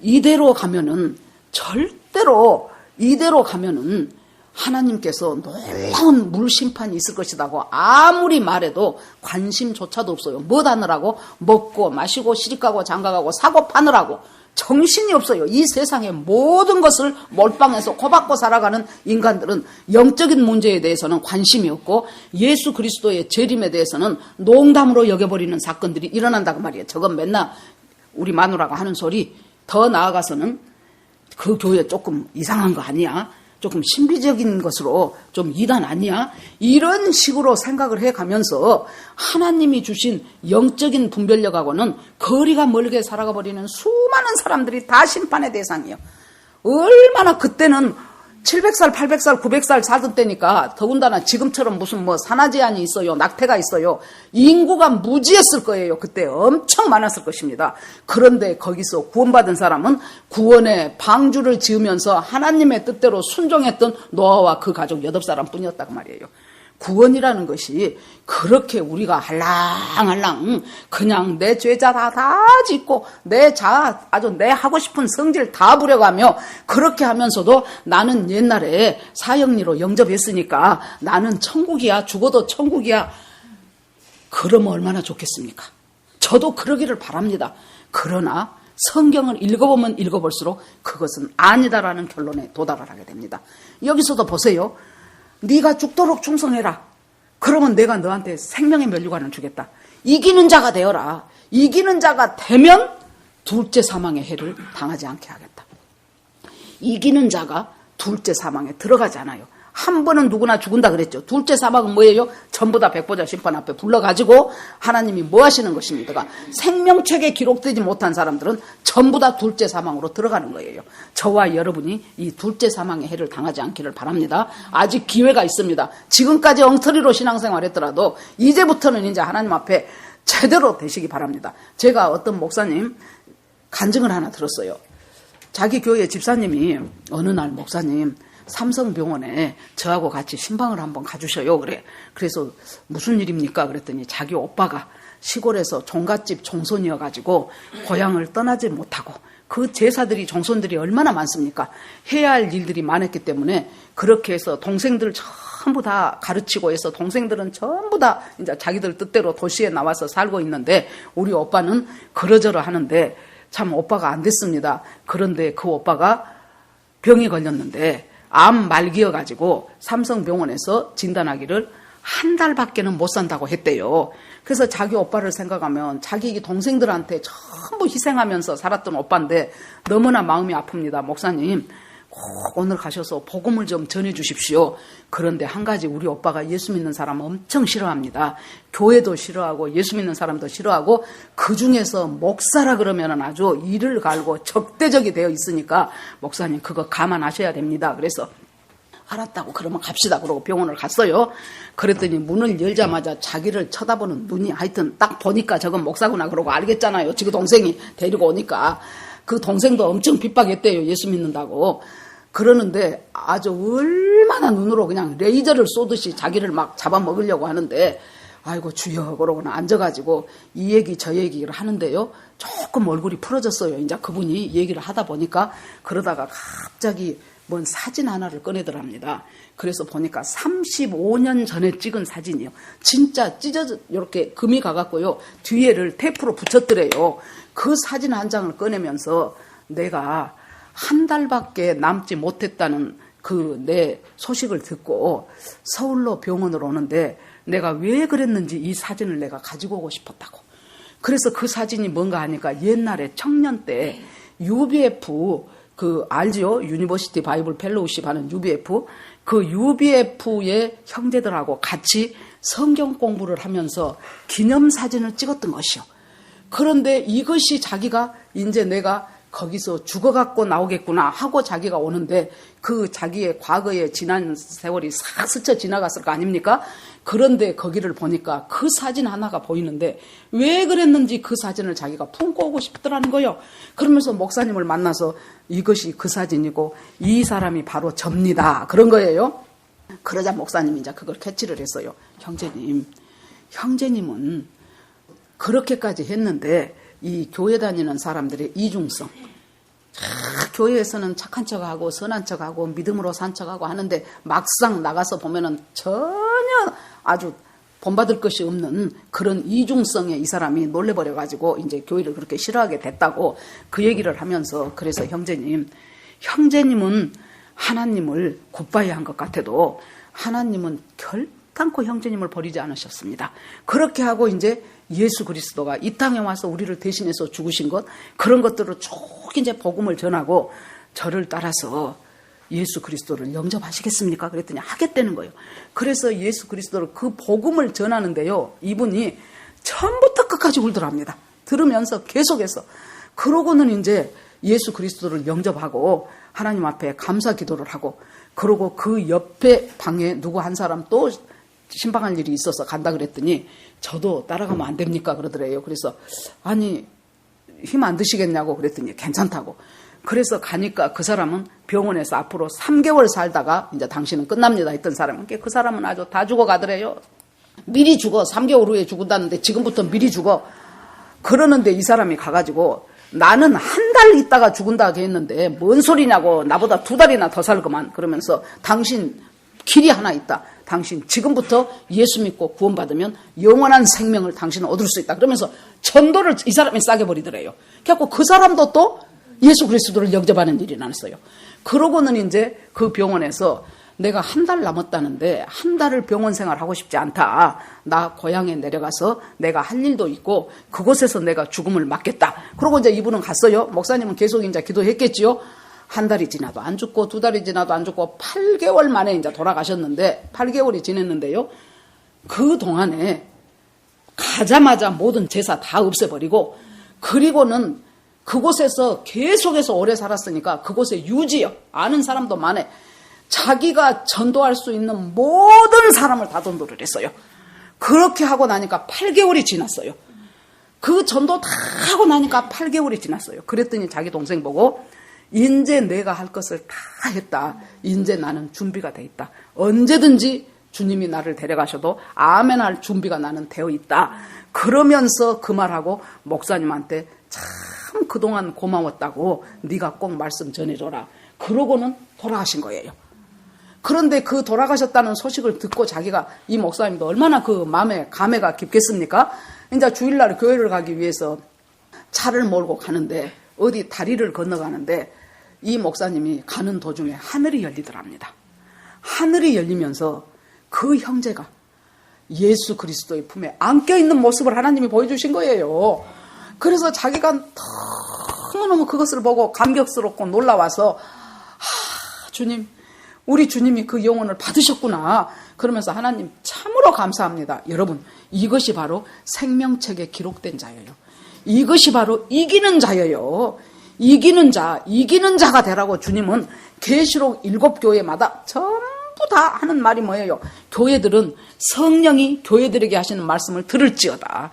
이대로 가면은 절대로 이대로 가면은 하나님께서 놀라운 물 심판이 있을 것이라고 아무리 말해도 관심조차도 없어요. 뭐 하느라고? 먹고 마시고 시집가고 장가가고 사고 파느라고 정신이 없어요. 이 세상의 모든 것을 몰빵해서 코박고 살아가는 인간들은 영적인 문제에 대해서는 관심이 없고 예수 그리스도의 재림에 대해서는 농담으로 여겨버리는 사건들이 일어난다고 말이에요. 저건 맨날 우리 마누라가 하는 소리. 더 나아가서는 그 교회 조금 이상한 거 아니야? 조금 신비적인 것으로 좀 이단 아니야? 이런 식으로 생각을 해가면서 하나님이 주신 영적인 분별력하고는 거리가 멀게 살아가 버리는 수많은 사람들이 다 심판의 대상이에요. 얼마나 그때는 700살, 800살, 900살 살던 때니까 더군다나 지금처럼 무슨 뭐 산화 제한이 있어요. 낙태가 있어요. 인구가 무지했을 거예요. 그때 엄청 많았을 것입니다. 그런데 거기서 구원받은 사람은 구원의 방주를 지으면서 하나님의 뜻대로 순종했던 노아와 그 가족 8사람 뿐이었다고 말이에요. 구원이라는 것이 그렇게 우리가 할랑할랑 그냥 내 죄자 다 짓고 아주 내 하고 싶은 성질 다 부려가며 그렇게 하면서도 나는 옛날에 사형리로 영접했으니까 나는 천국이야. 죽어도 천국이야. 그러면 얼마나 좋겠습니까? 저도 그러기를 바랍니다. 그러나 성경을 읽어보면 읽어볼수록 그것은 아니다라는 결론에 도달을 하게 됩니다. 여기서도 보세요. 네가 죽도록 충성해라. 그러면 내가 너한테 생명의 면류관을 주겠다. 이기는 자가 되어라. 이기는 자가 되면 둘째 사망의 해를 당하지 않게 하겠다. 이기는 자가 둘째 사망에 들어가지 않아요. 한 번은 누구나 죽은다 그랬죠. 둘째 사망은 뭐예요? 전부 다 백보자 심판 앞에 불러가지고 하나님이 뭐 하시는 것입니까? 생명책에 기록되지 못한 사람들은 전부 다 둘째 사망으로 들어가는 거예요. 저와 여러분이 이 둘째 사망의 해를 당하지 않기를 바랍니다. 아직 기회가 있습니다. 지금까지 엉터리로 신앙생활 했더라도 이제부터는 이제 하나님 앞에 제대로 되시기 바랍니다. 제가 어떤 목사님 간증을 하나 들었어요. 자기 교회 집사님이 어느 날 목사님 삼성병원에 저하고 같이 신방을 한번 가주셔요. 그래서 무슨 일입니까? 그랬더니 자기 오빠가 시골에서 종갓집 종손이어가지고 고향을 떠나지 못하고 그 제사들이 종손들이 얼마나 많습니까? 해야 할 일들이 많았기 때문에 그렇게 해서 동생들 전부 다 가르치고 해서 동생들은 전부 다 이제 자기들 뜻대로 도시에 나와서 살고 있는데 우리 오빠는 그러저러 하는데 참 오빠가 안 됐습니다. 그런데 그 오빠가 병이 걸렸는데 암 말기여가지고 삼성병원에서 진단하기를 한 달밖에는 못 산다고 했대요. 그래서 자기 오빠를 생각하면 자기 동생들한테 전부 희생하면서 살았던 오빠인데 너무나 마음이 아픕니다. 목사님 꼭 오늘 가셔서 복음을 좀 전해주십시오. 그런데 한 가지 우리 오빠가 예수 믿는 사람 엄청 싫어합니다. 교회도 싫어하고 예수 믿는 사람도 싫어하고 그중에서 목사라 그러면 아주 이를 갈고 적대적이 되어 있으니까 목사님 그거 감안하셔야 됩니다. 그래서 알았다고 그러면 갑시다 그러고 병원을 갔어요. 그랬더니 문을 열자마자 자기를 쳐다보는 눈이 하여튼 딱 보니까 저건 목사구나 그러고 알겠잖아요. 지금 동생이 데리고 오니까 그 동생도 엄청 핍박했대요. 예수 믿는다고. 그러는데 아주 얼마나 눈으로 그냥 레이저를 쏘듯이 자기를 막 잡아먹으려고 하는데 아이고 주여 그러고는 앉아가지고 이 얘기 저 얘기를 하는데요. 조금 얼굴이 풀어졌어요. 이제 그분이 얘기를 하다 보니까 그러다가 갑자기 뭔 사진 하나를 꺼내더랍니다. 그래서 보니까 35년 전에 찍은 사진이요. 진짜 찢어져 이렇게 금이 가갖고요. 뒤에를 테이프로 붙였더래요. 그 사진 한 장을 꺼내면서 내가 한 달밖에 남지 못했다는 그 내 소식을 듣고 서울로 병원으로 오는데 내가 왜 그랬는지 이 사진을 내가 가지고 오고 싶었다고. 그래서 그 사진이 뭔가 하니까 옛날에 청년 때 UBF 그 알지요? 유니버시티 바이블 펠로우십 하는 UBF 그 UBF의 형제들하고 같이 성경 공부를 하면서 기념사진을 찍었던 것이요. 그런데 이것이 자기가 이제 내가 거기서 죽어갖고 나오겠구나 하고 자기가 오는데 그 자기의 과거에 지난 세월이 싹 스쳐 지나갔을 거 아닙니까? 그런데 거기를 보니까 그 사진 하나가 보이는데 왜 그랬는지 그 사진을 자기가 품고 오고 싶더라는 거예요. 그러면서 목사님을 만나서 이것이 그 사진이고 이 사람이 바로 접니다. 그런 거예요. 그러자 목사님이 이제 그걸 캐치를 했어요. 형제님은 그렇게까지 했는데 이 교회 다니는 사람들의 이중성. 교회에서는 착한 척하고 선한 척하고 믿음으로 산 척하고 하는데 막상 나가서 보면은 전혀 아주 본받을 것이 없는 그런 이중성에 이 사람이 놀래버려가지고 이제 교회를 그렇게 싫어하게 됐다고 그 얘기를 하면서 그래서 형제님은 하나님을 굿바이 한 것 같아도 하나님은 결단코 형제님을 버리지 않으셨습니다. 그렇게 하고 이제 예수 그리스도가 이 땅에 와서 우리를 대신해서 죽으신 것 그런 것들을 쭉 이제 복음을 전하고 저를 따라서 예수 그리스도를 영접하시겠습니까? 그랬더니 하겠다는 거예요. 그래서 예수 그리스도를 그 복음을 전하는데요. 이분이 처음부터 끝까지 울더랍니다. 들으면서 계속해서. 그러고는 이제 예수 그리스도를 영접하고 하나님 앞에 감사 기도를 하고 그러고 그 옆에 방에 누구 한 사람 또 신방할 일이 있어서 간다 그랬더니 저도 따라가면 안 됩니까? 그러더래요. 그래서 아니 힘 안 드시겠냐고 그랬더니 괜찮다고. 그래서 가니까 그 사람은 병원에서 앞으로 3개월 살다가 이제 당신은 끝납니다 했던 사람은 그 사람은 아주 다 죽어가더래요. 미리 죽어. 3개월 후에 죽는다는데 지금부터 미리 죽어. 그러는데 이 사람이 가가지고 나는 한 달 있다가 죽은다 했는데 뭔 소리냐고 나보다 2달이나 더 살고만 그러면서 당신 길이 하나 있다. 당신 지금부터 예수 믿고 구원받으면 영원한 생명을 당신은 얻을 수 있다. 그러면서 전도를 이 사람이 싸게 버리더래요. 그래갖고 그 사람도 또 예수 그리스도를 영접하는 일이 났어요. 그러고는 이제 그 병원에서 내가 한 달 남았다는데 한 달을 병원 생활하고 싶지 않다. 나 고향에 내려가서 내가 할 일도 있고 그곳에서 내가 죽음을 맞겠다. 그러고 이제 이분은 갔어요. 목사님은 계속 이제 기도했겠지요. 한 달이 지나도 안 죽고 2달이 지나도 안 죽고 8개월 만에 이제 돌아가셨는데 8개월이 지냈는데요. 그 동안에 가자마자 모든 제사 다 없애버리고 그리고는 그곳에서 계속해서 오래 살았으니까 그곳에 유지요. 아는 사람도 많아. 자기가 전도할 수 있는 모든 사람을 다 전도를 했어요. 그렇게 하고 나니까 8개월이 지났어요. 그 전도 다 하고 나니까 8개월이 지났어요. 그랬더니 자기 동생 보고 이제 내가 할 것을 다 했다. 이제 나는 준비가 돼 있다. 언제든지 주님이 나를 데려가셔도 아멘 할 준비가 나는 되어 있다. 그러면서 그 말하고 목사님한테 참 그동안 고마웠다고 네가 꼭 말씀 전해줘라. 그러고는 돌아가신 거예요. 그런데 그 돌아가셨다는 소식을 듣고 자기가 이 목사님도 얼마나 그 마음에 감회가 깊겠습니까? 이제 주일날 교회를 가기 위해서 차를 몰고 가는데 어디 다리를 건너가는데 이 목사님이 가는 도중에 하늘이 열리더랍니다. 하늘이 열리면서 그 형제가 예수 그리스도의 품에 안겨있는 모습을 하나님이 보여주신 거예요. 그래서 자기가 너무너무 그것을 보고 감격스럽고 놀라워서 주님, 우리 주님이 그 영혼을 받으셨구나. 그러면서 하나님 참으로 감사합니다. 여러분, 이것이 바로 생명책에 기록된 자예요. 이것이 바로 이기는 자예요. 이기는 자가 되라고 주님은 계시록 7교회마다 전부 다 하는 말이 뭐예요? 교회들은 성령이 교회들에게 하시는 말씀을 들을지어다.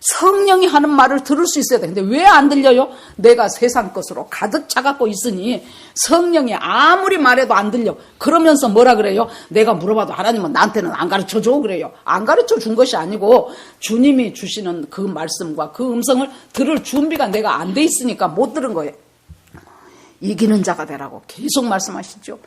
성령이 하는 말을 들을 수 있어야 돼. 근데 왜 안 들려요? 내가 세상 것으로 가득 차갖고 있으니 성령이 아무리 말해도 안 들려. 그러면서 뭐라 그래요? 내가 물어봐도 하나님은 나한테는 안 가르쳐줘 그래요. 안 가르쳐 준 것이 아니고 주님이 주시는 그 말씀과 그 음성을 들을 준비가 내가 안 돼 있으니까 못 들은 거예요. 이기는 자가 되라고 계속 말씀하시죠.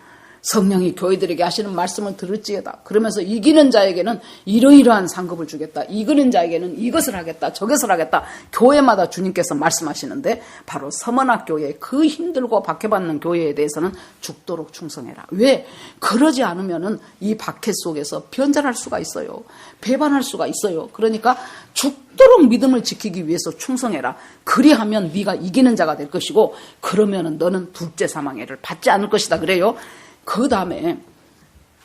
성령이 교회들에게 하시는 말씀을 들을지어다. 그러면서 이기는 자에게는 이러이러한 상급을 주겠다. 이기는 자에게는 이것을 하겠다. 저것을 하겠다. 교회마다 주님께서 말씀하시는데 바로 서문학교회 그 힘들고 박해받는 교회에 대해서는 죽도록 충성해라. 왜? 그러지 않으면은 이 박해 속에서 변절할 수가 있어요. 배반할 수가 있어요. 그러니까 죽도록 믿음을 지키기 위해서 충성해라. 그리하면 네가 이기는 자가 될 것이고 그러면은 너는 둘째 사망해를 받지 않을 것이다. 그래요. 그 다음에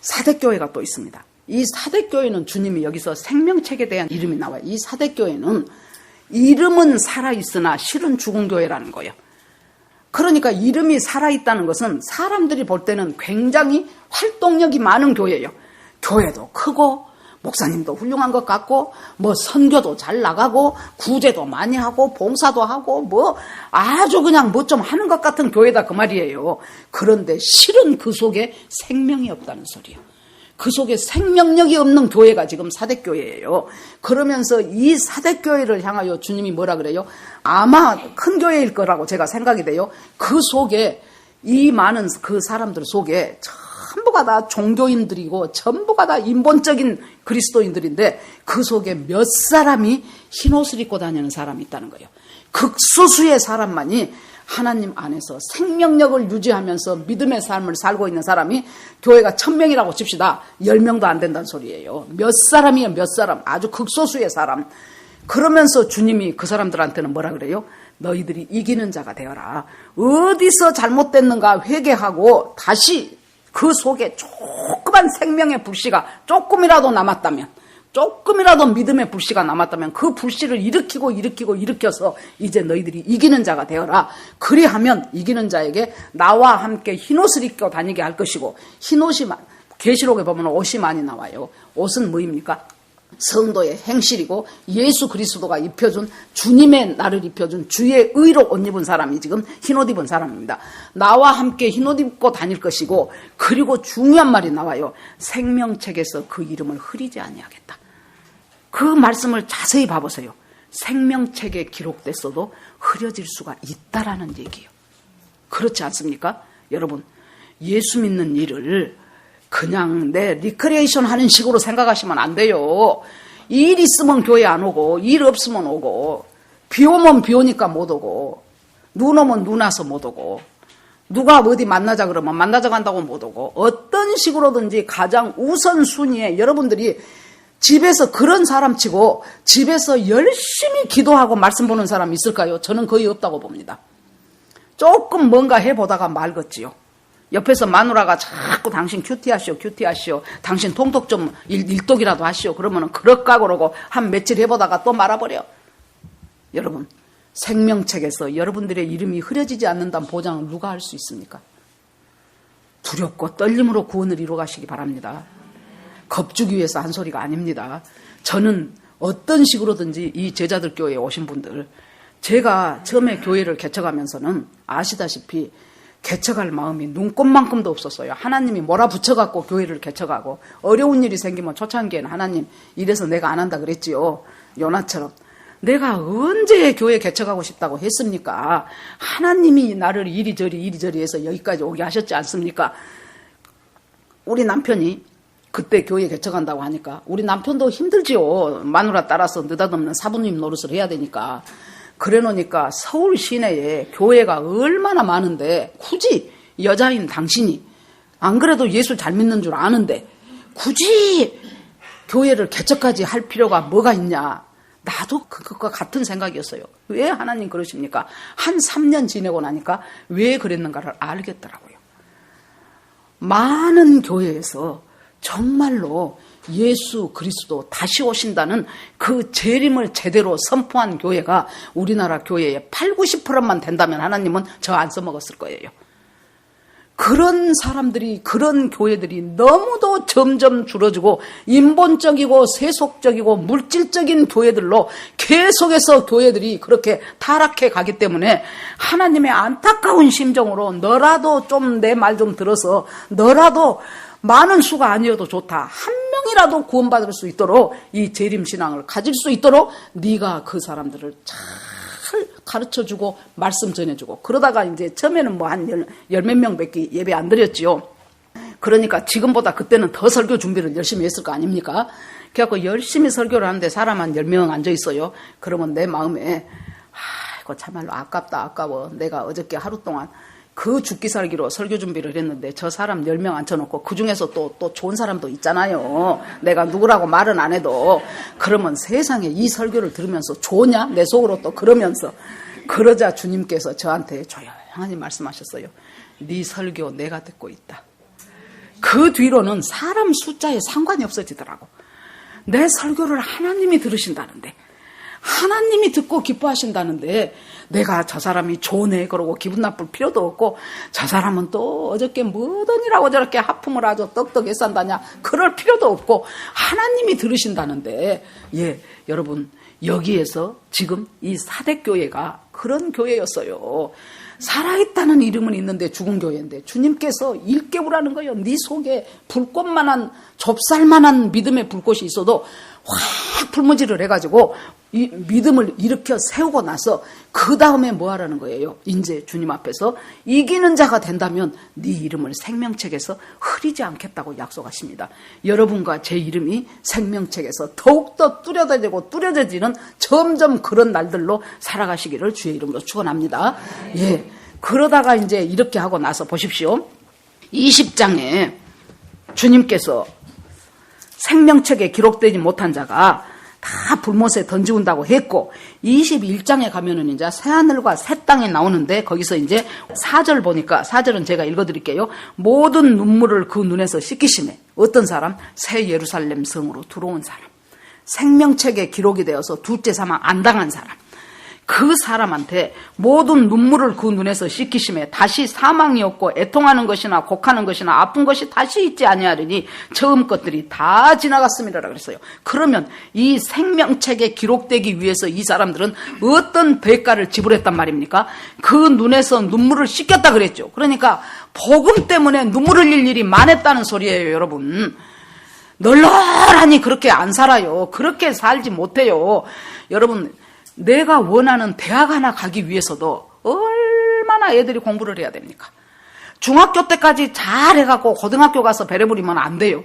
사대교회가 또 있습니다. 이 사대교회는 주님이 여기서 생명책에 대한 이름이 나와요. 이 사대교회는 이름은 살아있으나 실은 죽은 교회라는 거예요. 그러니까 이름이 살아있다는 것은 사람들이 볼 때는 굉장히 활동력이 많은 교회예요. 교회도 크고 목사님도 훌륭한 것 같고 뭐 선교도 잘 나가고 구제도 많이 하고 봉사도 하고 뭐 아주 그냥 뭐 좀 하는 것 같은 교회다 그 말이에요. 그런데 실은 그 속에 생명이 없다는 소리예요. 그 속에 생명력이 없는 교회가 지금 사대교회예요. 그러면서 이 사대교회를 향하여 주님이 뭐라 그래요? 아마 큰 교회일 거라고 제가 생각이 돼요. 그 속에 이 많은 그 사람들 속에 전부가 다 종교인들이고 전부가 다 인본적인 그리스도인들인데 그 속에 몇 사람이 흰옷을 입고 다니는 사람이 있다는 거예요. 극소수의 사람만이 하나님 안에서 생명력을 유지하면서 믿음의 삶을 살고 있는 사람이 교회가 1000명이라고 칩시다. 10명도 안 된다는 소리예요. 몇 사람이에요. 몇 사람. 아주 극소수의 사람. 그러면서 주님이 그 사람들한테는 뭐라 그래요? 너희들이 이기는 자가 되어라. 어디서 잘못됐는가 회개하고 다시 그 속에 조그만 생명의 불씨가 조금이라도 남았다면, 조금이라도 믿음의 불씨가 남았다면 그 불씨를 일으켜서 이제 너희들이 이기는 자가 되어라. 그리하면 이기는 자에게 나와 함께 흰옷을 입고 다니게 할 것이고, 흰옷이 계시록에 보면 옷이 많이 나와요. 옷은 뭐입니까? 성도의 행실이고 예수 그리스도가 입혀준, 주님의 나를 입혀준 주의 의로 옷 입은 사람이 지금 흰옷 입은 사람입니다. 나와 함께 흰옷 입고 다닐 것이고, 그리고 중요한 말이 나와요. 생명책에서 그 이름을 흐리지 아니하겠다. 그 말씀을 자세히 봐보세요. 생명책에 기록됐어도 흐려질 수가 있다라는 얘기예요. 그렇지 않습니까? 여러분, 예수 믿는 일을 그냥 내 리크레이션 하는 식으로 생각하시면 안 돼요. 일 있으면 교회 안 오고, 일 없으면 오고, 비 오면 비 오니까 못 오고, 눈 오면 눈 와서 못 오고, 누가 어디 만나자 그러면 만나자 간다고 못 오고, 어떤 식으로든지 가장 우선순위에 여러분들이 집에서 그런 사람 치고 집에서 열심히 기도하고 말씀 보는 사람 있을까요? 저는 거의 없다고 봅니다. 조금 뭔가 해보다가 말겠지요. 옆에서 마누라가 자꾸 당신 큐티하시오, 당신 통독 좀 일독이라도 하시오. 그러면은 그럴까 그러고 한 며칠 해보다가 또 말아버려. 여러분, 생명책에서 여러분들의 이름이 흐려지지 않는다는 보장을 누가 할 수 있습니까? 두렵고 떨림으로 구원을 이루어가시기 바랍니다. 겁주기 위해서 한 소리가 아닙니다. 저는 어떤 식으로든지 이 제자들 교회에 오신 분들, 제가 처음에 교회를 개척하면서는 아시다시피 개척할 마음이 눈꼽만큼도 없었어요. 하나님이 몰아붙여갖고 교회를 개척하고, 어려운 일이 생기면 초창기에는 하나님 이래서 내가 안 한다 그랬지요. 요나처럼. 내가 언제 교회 개척하고 싶다고 했습니까? 하나님이 나를 이리저리 해서 여기까지 오게 하셨지 않습니까? 우리 남편이 그때 교회 개척한다고 하니까 우리 남편도 힘들지요. 마누라 따라서 느닷없는 사부님 노릇을 해야 되니까. 그래 놓으니까 서울 시내에 교회가 얼마나 많은데 굳이 여자인 당신이, 안 그래도 예수 잘 믿는 줄 아는데 굳이 교회를 개척까지 할 필요가 뭐가 있냐. 나도 그것과 같은 생각이었어요. 왜 하나님 그러십니까? 한 3년 지내고 나니까 왜 그랬는가를 알겠더라고요. 많은 교회에서 정말로 예수 그리스도 다시 오신다는 그 재림을 제대로 선포한 교회가 우리나라 교회의 80~90%만 된다면 하나님은 저 안 써먹었을 거예요. 그런 사람들이, 그런 교회들이 너무도 점점 줄어지고 인본적이고 세속적이고 물질적인 교회들로 계속해서 교회들이 그렇게 타락해 가기 때문에 하나님의 안타까운 심정으로 너라도 좀 내 말 좀 들어서, 너라도 많은 수가 아니어도 좋다, 한 명이라도 구원받을 수 있도록 이 재림신앙을 가질 수 있도록 네가 그 사람들을 잘 가르쳐주고 말씀 전해주고, 그러다가 이제 처음에는 뭐 한 열 몇 명밖에 예배 안 드렸지요. 그러니까 지금보다 그때는 더 설교 준비를 열심히 했을 거 아닙니까? 그래갖고 열심히 설교를 하는데 사람 한 10명 앉아 있어요. 그러면 내 마음에 이거 참말로 아깝다, 아까워. 내가 어저께 하루 동안 그 죽기 살기로 설교 준비를 했는데 저 사람 10명 앉혀놓고 그중에서 또 좋은 사람도 있잖아요. 내가 누구라고 말은 안 해도. 그러면 세상에 이 설교를 들으면서 좋냐? 내 속으로 또 그러면서. 그러자 주님께서 저한테 조용히 말씀하셨어요. 네 설교 내가 듣고 있다. 그 뒤로는 사람 숫자에 상관이 없어지더라고. 내 설교를 하나님이 들으신다는데, 하나님이 듣고 기뻐하신다는데 내가 저 사람이 좋네 그러고 기분 나쁠 필요도 없고, 저 사람은 또 어저께 뭐더니라고 저렇게 하품을 아주 떡떡 애싼다냐 그럴 필요도 없고, 하나님이 들으신다는데. 예, 여러분, 여기에서 지금 이 사대교회가 그런 교회였어요. 살아있다는 이름은 있는데 죽은 교회인데 주님께서 일깨우라는 거예요. 네 속에 불꽃만한, 좁쌀만한 믿음의 불꽃이 있어도 확 불무지를 해가지고 이 믿음을 일으켜 세우고 나서 그 다음에 뭐 하라는 거예요? 이제 주님 앞에서 이기는 자가 된다면 네 이름을 생명책에서 흐리지 않겠다고 약속하십니다. 여러분과 제 이름이 생명책에서 더욱더 뚜렷해지는 점점 그런 날들로 살아가시기를 주의 이름으로 축원합니다. 예. 그러다가 이제 이렇게 하고 나서 보십시오. 20장에 주님께서 생명책에 기록되지 못한 자가 다 불못에 던지운다고 했고 21장에 가면은 이제 새하늘과 새 땅이 나오는데 거기서 이제 4절 보니까 4절은 제가 읽어드릴게요. 모든 눈물을 그 눈에서 씻기시네. 어떤 사람? 새 예루살렘 성으로 들어온 사람. 생명책에 기록이 되어서 둘째 사망 안 당한 사람. 그 사람한테 모든 눈물을 그 눈에서 씻기심에 다시 사망이 없고 애통하는 것이나 곡하는 것이나 아픈 것이 다시 있지 아니하리니 처음 것들이 다 지나갔음이라 그랬어요. 그러면 이 생명책에 기록되기 위해서 이 사람들은 어떤 대가를 지불했단 말입니까? 그 눈에서 눈물을 씻겼다 그랬죠. 그러니까 복음 때문에 눈물 흘릴 일이 많았다는 소리예요, 여러분. 널널하니 그렇게 안 살아요. 그렇게 살지 못해요. 여러분, 내가 원하는 대학 하나 가기 위해서도 얼마나 애들이 공부를 해야 됩니까? 중학교 때까지 잘 해갖고 고등학교 가서 배려부리면 안 돼요.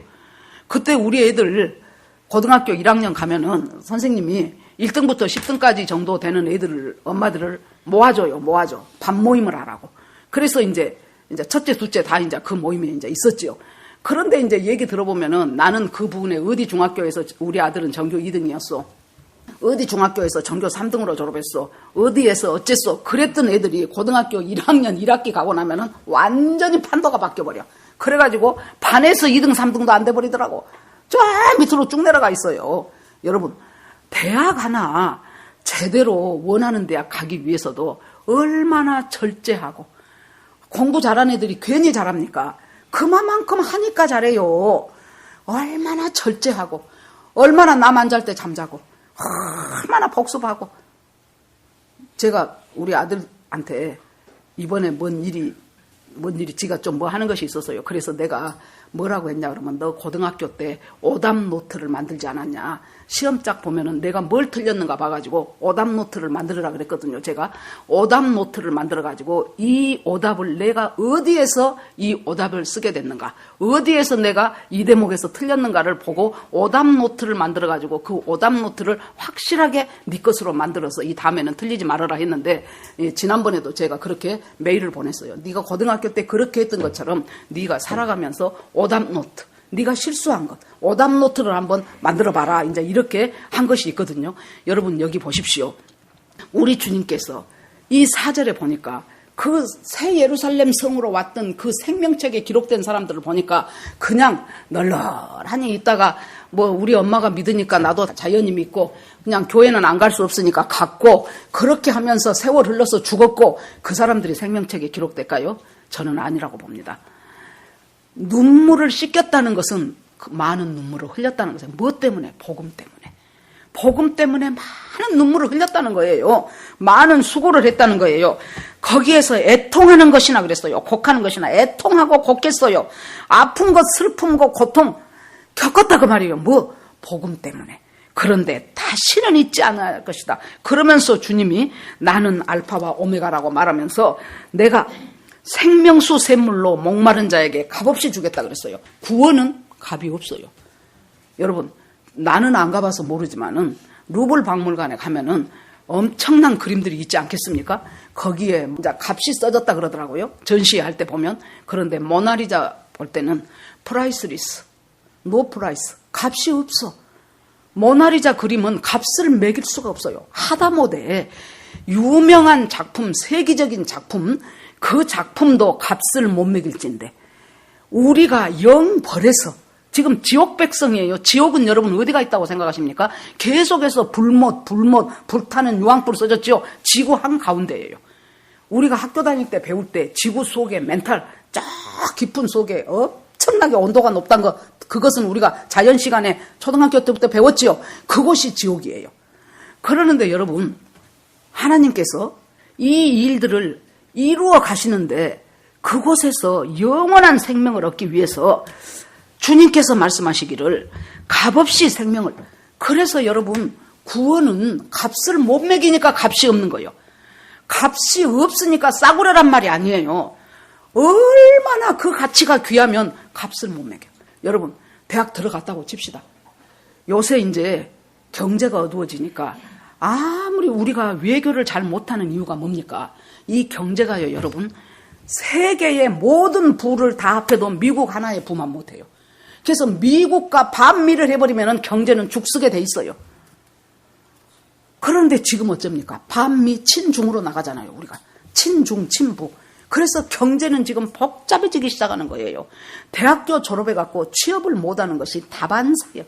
그때 우리 애들 고등학교 1학년 가면은 선생님이 1등부터 10등까지 정도 되는 애들을, 엄마들을 모아줘. 밥 모임을 하라고. 그래서 이제 첫째, 둘째 다 이제 그 모임에 이제 있었지요. 그런데 이제 얘기 들어보면은 나는 그 부분에 어디 중학교에서 우리 아들은 전교 2등이었어. 어디 중학교에서 전교 3등으로 졸업했어. 어디에서 어쨌어. 그랬던 애들이 고등학교 1학년 1학기 가고 나면은 완전히 판도가 바뀌어버려. 그래가지고 반에서 2등 3등도 안 돼버리더라고. 저 밑으로 쭉 내려가 있어요. 여러분, 대학 하나 제대로 원하는 대학 가기 위해서도 얼마나 절제하고 공부 잘하는 애들이 괜히 잘합니까? 그만큼 하니까 잘해요. 얼마나 절제하고 얼마나 남 안 잘 때 잠자고 얼마나 복습하고. 제가 우리 아들한테 이번에 뭔 일이 지가 좀 뭐 하는 것이 있었어요. 그래서 내가 뭐라고 했냐 그러면 너 고등학교 때 오답 노트를 만들지 않았냐. 시험짝 보면은 내가 뭘 틀렸는가 봐가지고 오답 노트를 만들으라 그랬거든요. 제가 오답 노트를 만들어가지고 이 오답을 내가 어디에서 이 오답을 쓰게 됐는가, 어디에서 내가 이 대목에서 틀렸는가를 보고 오답 노트를 만들어가지고 그 오답 노트를 확실하게 네 것으로 만들어서 이 다음에는 틀리지 말아라 했는데, 지난번에도 제가 그렇게 메일을 보냈어요. 네가 고등학교 때 그렇게 했던 것처럼 네가 살아가면서 오답 노트, 네가 실수한 것, 오답 노트를 한번 만들어봐라. 이제 이렇게 한 것이 있거든요. 여러분 여기 보십시오. 우리 주님께서 이 4절에 보니까 그 새 예루살렘 성으로 왔던 그 생명책에 기록된 사람들을 보니까 그냥 널널하니 있다가 뭐 우리 엄마가 믿으니까 나도 자연히 믿고 그냥 교회는 안 갈 수 없으니까 갔고 그렇게 하면서 세월 흘러서 죽었고 그 사람들이 생명책에 기록될까요? 저는 아니라고 봅니다. 눈물을 씻겼다는 것은 그 많은 눈물을 흘렸다는 것은 무엇 때문에? 복음 때문에. 복음 때문에 많은 눈물을 흘렸다는 거예요. 많은 수고를 했다는 거예요. 거기에서 애통하는 것이나 그랬어요. 곡하는 것이나 애통하고 곡했어요. 아픈 것, 슬픔 것, 고통 겪었다 그 말이에요. 뭐? 복음 때문에. 그런데 다시는 잊지 않을 것이다. 그러면서 주님이 나는 알파와 오메가라고 말하면서 내가 생명수 샘물로 목마른 자에게 값없이 주겠다 그랬어요. 구원은 값이 없어요. 여러분, 나는 안 가봐서 모르지만은 루블 박물관에 가면은 엄청난 그림들이 있지 않겠습니까? 거기에 이제 값이 써졌다 그러더라고요. 전시할 때 보면. 그런데 모나리자 볼 때는 프라이스리스, 노 프라이스, 값이 없어. 모나리자 그림은 값을 매길 수가 없어요. 하다못해 유명한 작품, 세계적인 작품, 그 작품도 값을 못 매길진데 우리가 영 벌에서 지금 지옥 백성이에요. 지옥은 여러분 어디가 있다고 생각하십니까? 계속해서 불타는 유황불 써졌죠. 지구 한가운데예요. 우리가 학교 다닐 때 배울 때 지구 속에 멘탈 쫙 깊은 속에 엄청나게 온도가 높다는 거, 그것은 우리가 자연 시간에 초등학교 때부터 배웠지요. 그곳이 지옥이에요. 그러는데 여러분, 하나님께서 이 일들을 이루어 가시는데 그곳에서 영원한 생명을 얻기 위해서 주님께서 말씀하시기를 값없이 생명을. 그래서 여러분, 구원은 값을 못 매기니까 값이 없는 거예요. 값이 없으니까 싸구려란 말이 아니에요. 얼마나 그 가치가 귀하면 값을 못 매겨. 여러분, 대학 들어갔다고 칩시다. 요새 이제 경제가 어두워지니까 아무리 우리가 외교를 잘 못하는 이유가 뭡니까? 이 경제가요, 여러분, 세계의 모든 부를 다 합해도 미국 하나의 부만 못해요. 그래서 미국과 반미를 해버리면 경제는 죽쓰게 돼 있어요. 그런데 지금 어쩝니까? 반미 친중으로 나가잖아요, 우리가. 친중, 친부. 그래서 경제는 지금 복잡해지기 시작하는 거예요. 대학교 졸업해갖고 취업을 못하는 것이 다반사예요.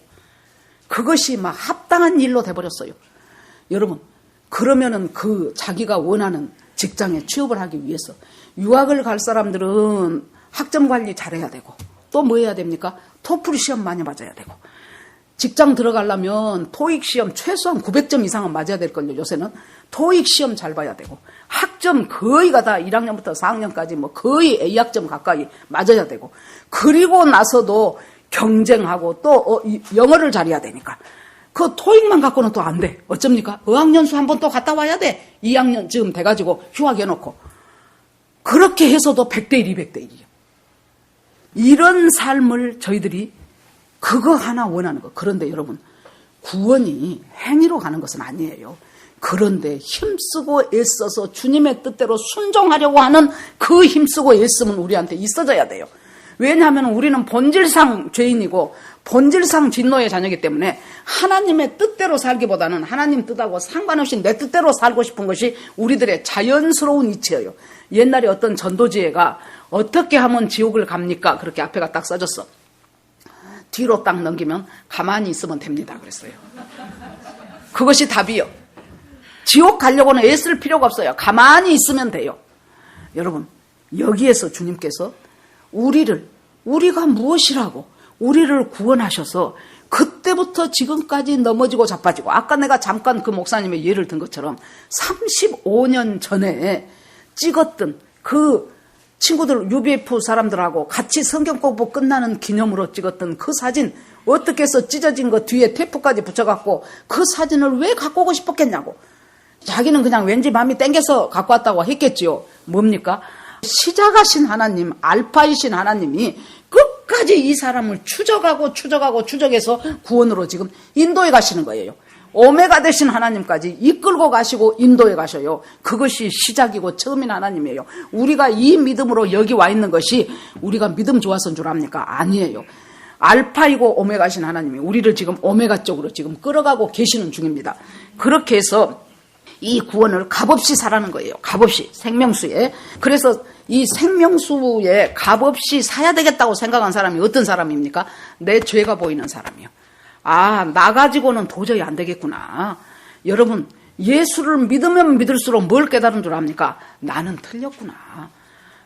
그것이 막 합당한 일로 돼버렸어요. 여러분, 그러면은 그 자기가 원하는 직장에 취업을 하기 위해서 유학을 갈 사람들은 학점 관리 잘해야 되고, 또 뭐 해야 됩니까? 토플 시험 많이 맞아야 되고, 직장 들어가려면 토익 시험 최소한 900점 이상은 맞아야 될 걸요. 요새는 토익 시험 잘 봐야 되고, 학점 거의가 다 1학년부터 4학년까지 뭐 거의 A학점 가까이 맞아야 되고, 그리고 나서도 경쟁하고 또 영어를 잘해야 되니까 그 토익만 갖고는 또 안 돼. 어쩝니까? 어학연수 한번 또 갔다 와야 돼. 2학년 지금 돼가지고 휴학해놓고. 그렇게 해서도 100대 1, 200대 1이에요. 이런 삶을 저희들이 그거 하나 원하는 거. 그런데 여러분, 구원이 행위로 가는 것은 아니에요. 그런데 힘쓰고 애써서 주님의 뜻대로 순종하려고 하는 그 힘쓰고 애씀은 우리한테 있어져야 돼요. 왜냐하면 우리는 본질상 죄인이고 본질상 진노의 자녀이기 때문에 하나님의 뜻대로 살기보다는 하나님 뜻하고 상관없이 내 뜻대로 살고 싶은 것이 우리들의 자연스러운 이치예요. 옛날에 어떤 전도지혜가 어떻게 하면 지옥을 갑니까? 그렇게 앞에가 딱 써졌어. 뒤로 딱 넘기면 가만히 있으면 됩니다. 그랬어요. 그것이 답이요. 지옥 가려고는 애쓸 필요가 없어요. 가만히 있으면 돼요. 여러분, 여기에서 주님께서 우리가 무엇이라고 우리를 구원하셔서 그때부터 지금까지 넘어지고 자빠지고, 아까 내가 잠깐 그 목사님의 예를 든 것처럼 35년 전에 찍었던 그 친구들, UBF 사람들하고 같이 성경 공부 끝나는 기념으로 찍었던 그 사진, 어떻게 해서 찢어진 거 뒤에 테이프까지 붙여갖고 그 사진을 왜 갖고 오고 싶었겠냐고. 자기는 그냥 왠지 마음이 땡겨서 갖고 왔다고 했겠지요. 뭡니까? 시작하신 하나님, 알파이신 하나님이 끝까지 이 사람을 추적해서 구원으로 지금 인도해 가시는 거예요. 오메가 되신 하나님까지 이끌고 가시고 인도해 가셔요. 그것이 시작이고 처음인 하나님이에요. 우리가 이 믿음으로 여기 와 있는 것이 우리가 믿음 좋아서인 줄 압니까? 아니에요. 알파이고 오메가신 하나님이 우리를 지금 오메가 쪽으로 지금 끌어가고 계시는 중입니다. 그렇게 해서 이 구원을 값없이 사라는 거예요. 값없이, 생명수에. 그래서 이 생명수에 값없이 사야 되겠다고 생각한 사람이 어떤 사람입니까? 내 죄가 보이는 사람이요. 아, 나 가지고는 도저히 안 되겠구나. 여러분, 예수를 믿으면 믿을수록 뭘 깨달은 줄 압니까? 나는 틀렸구나.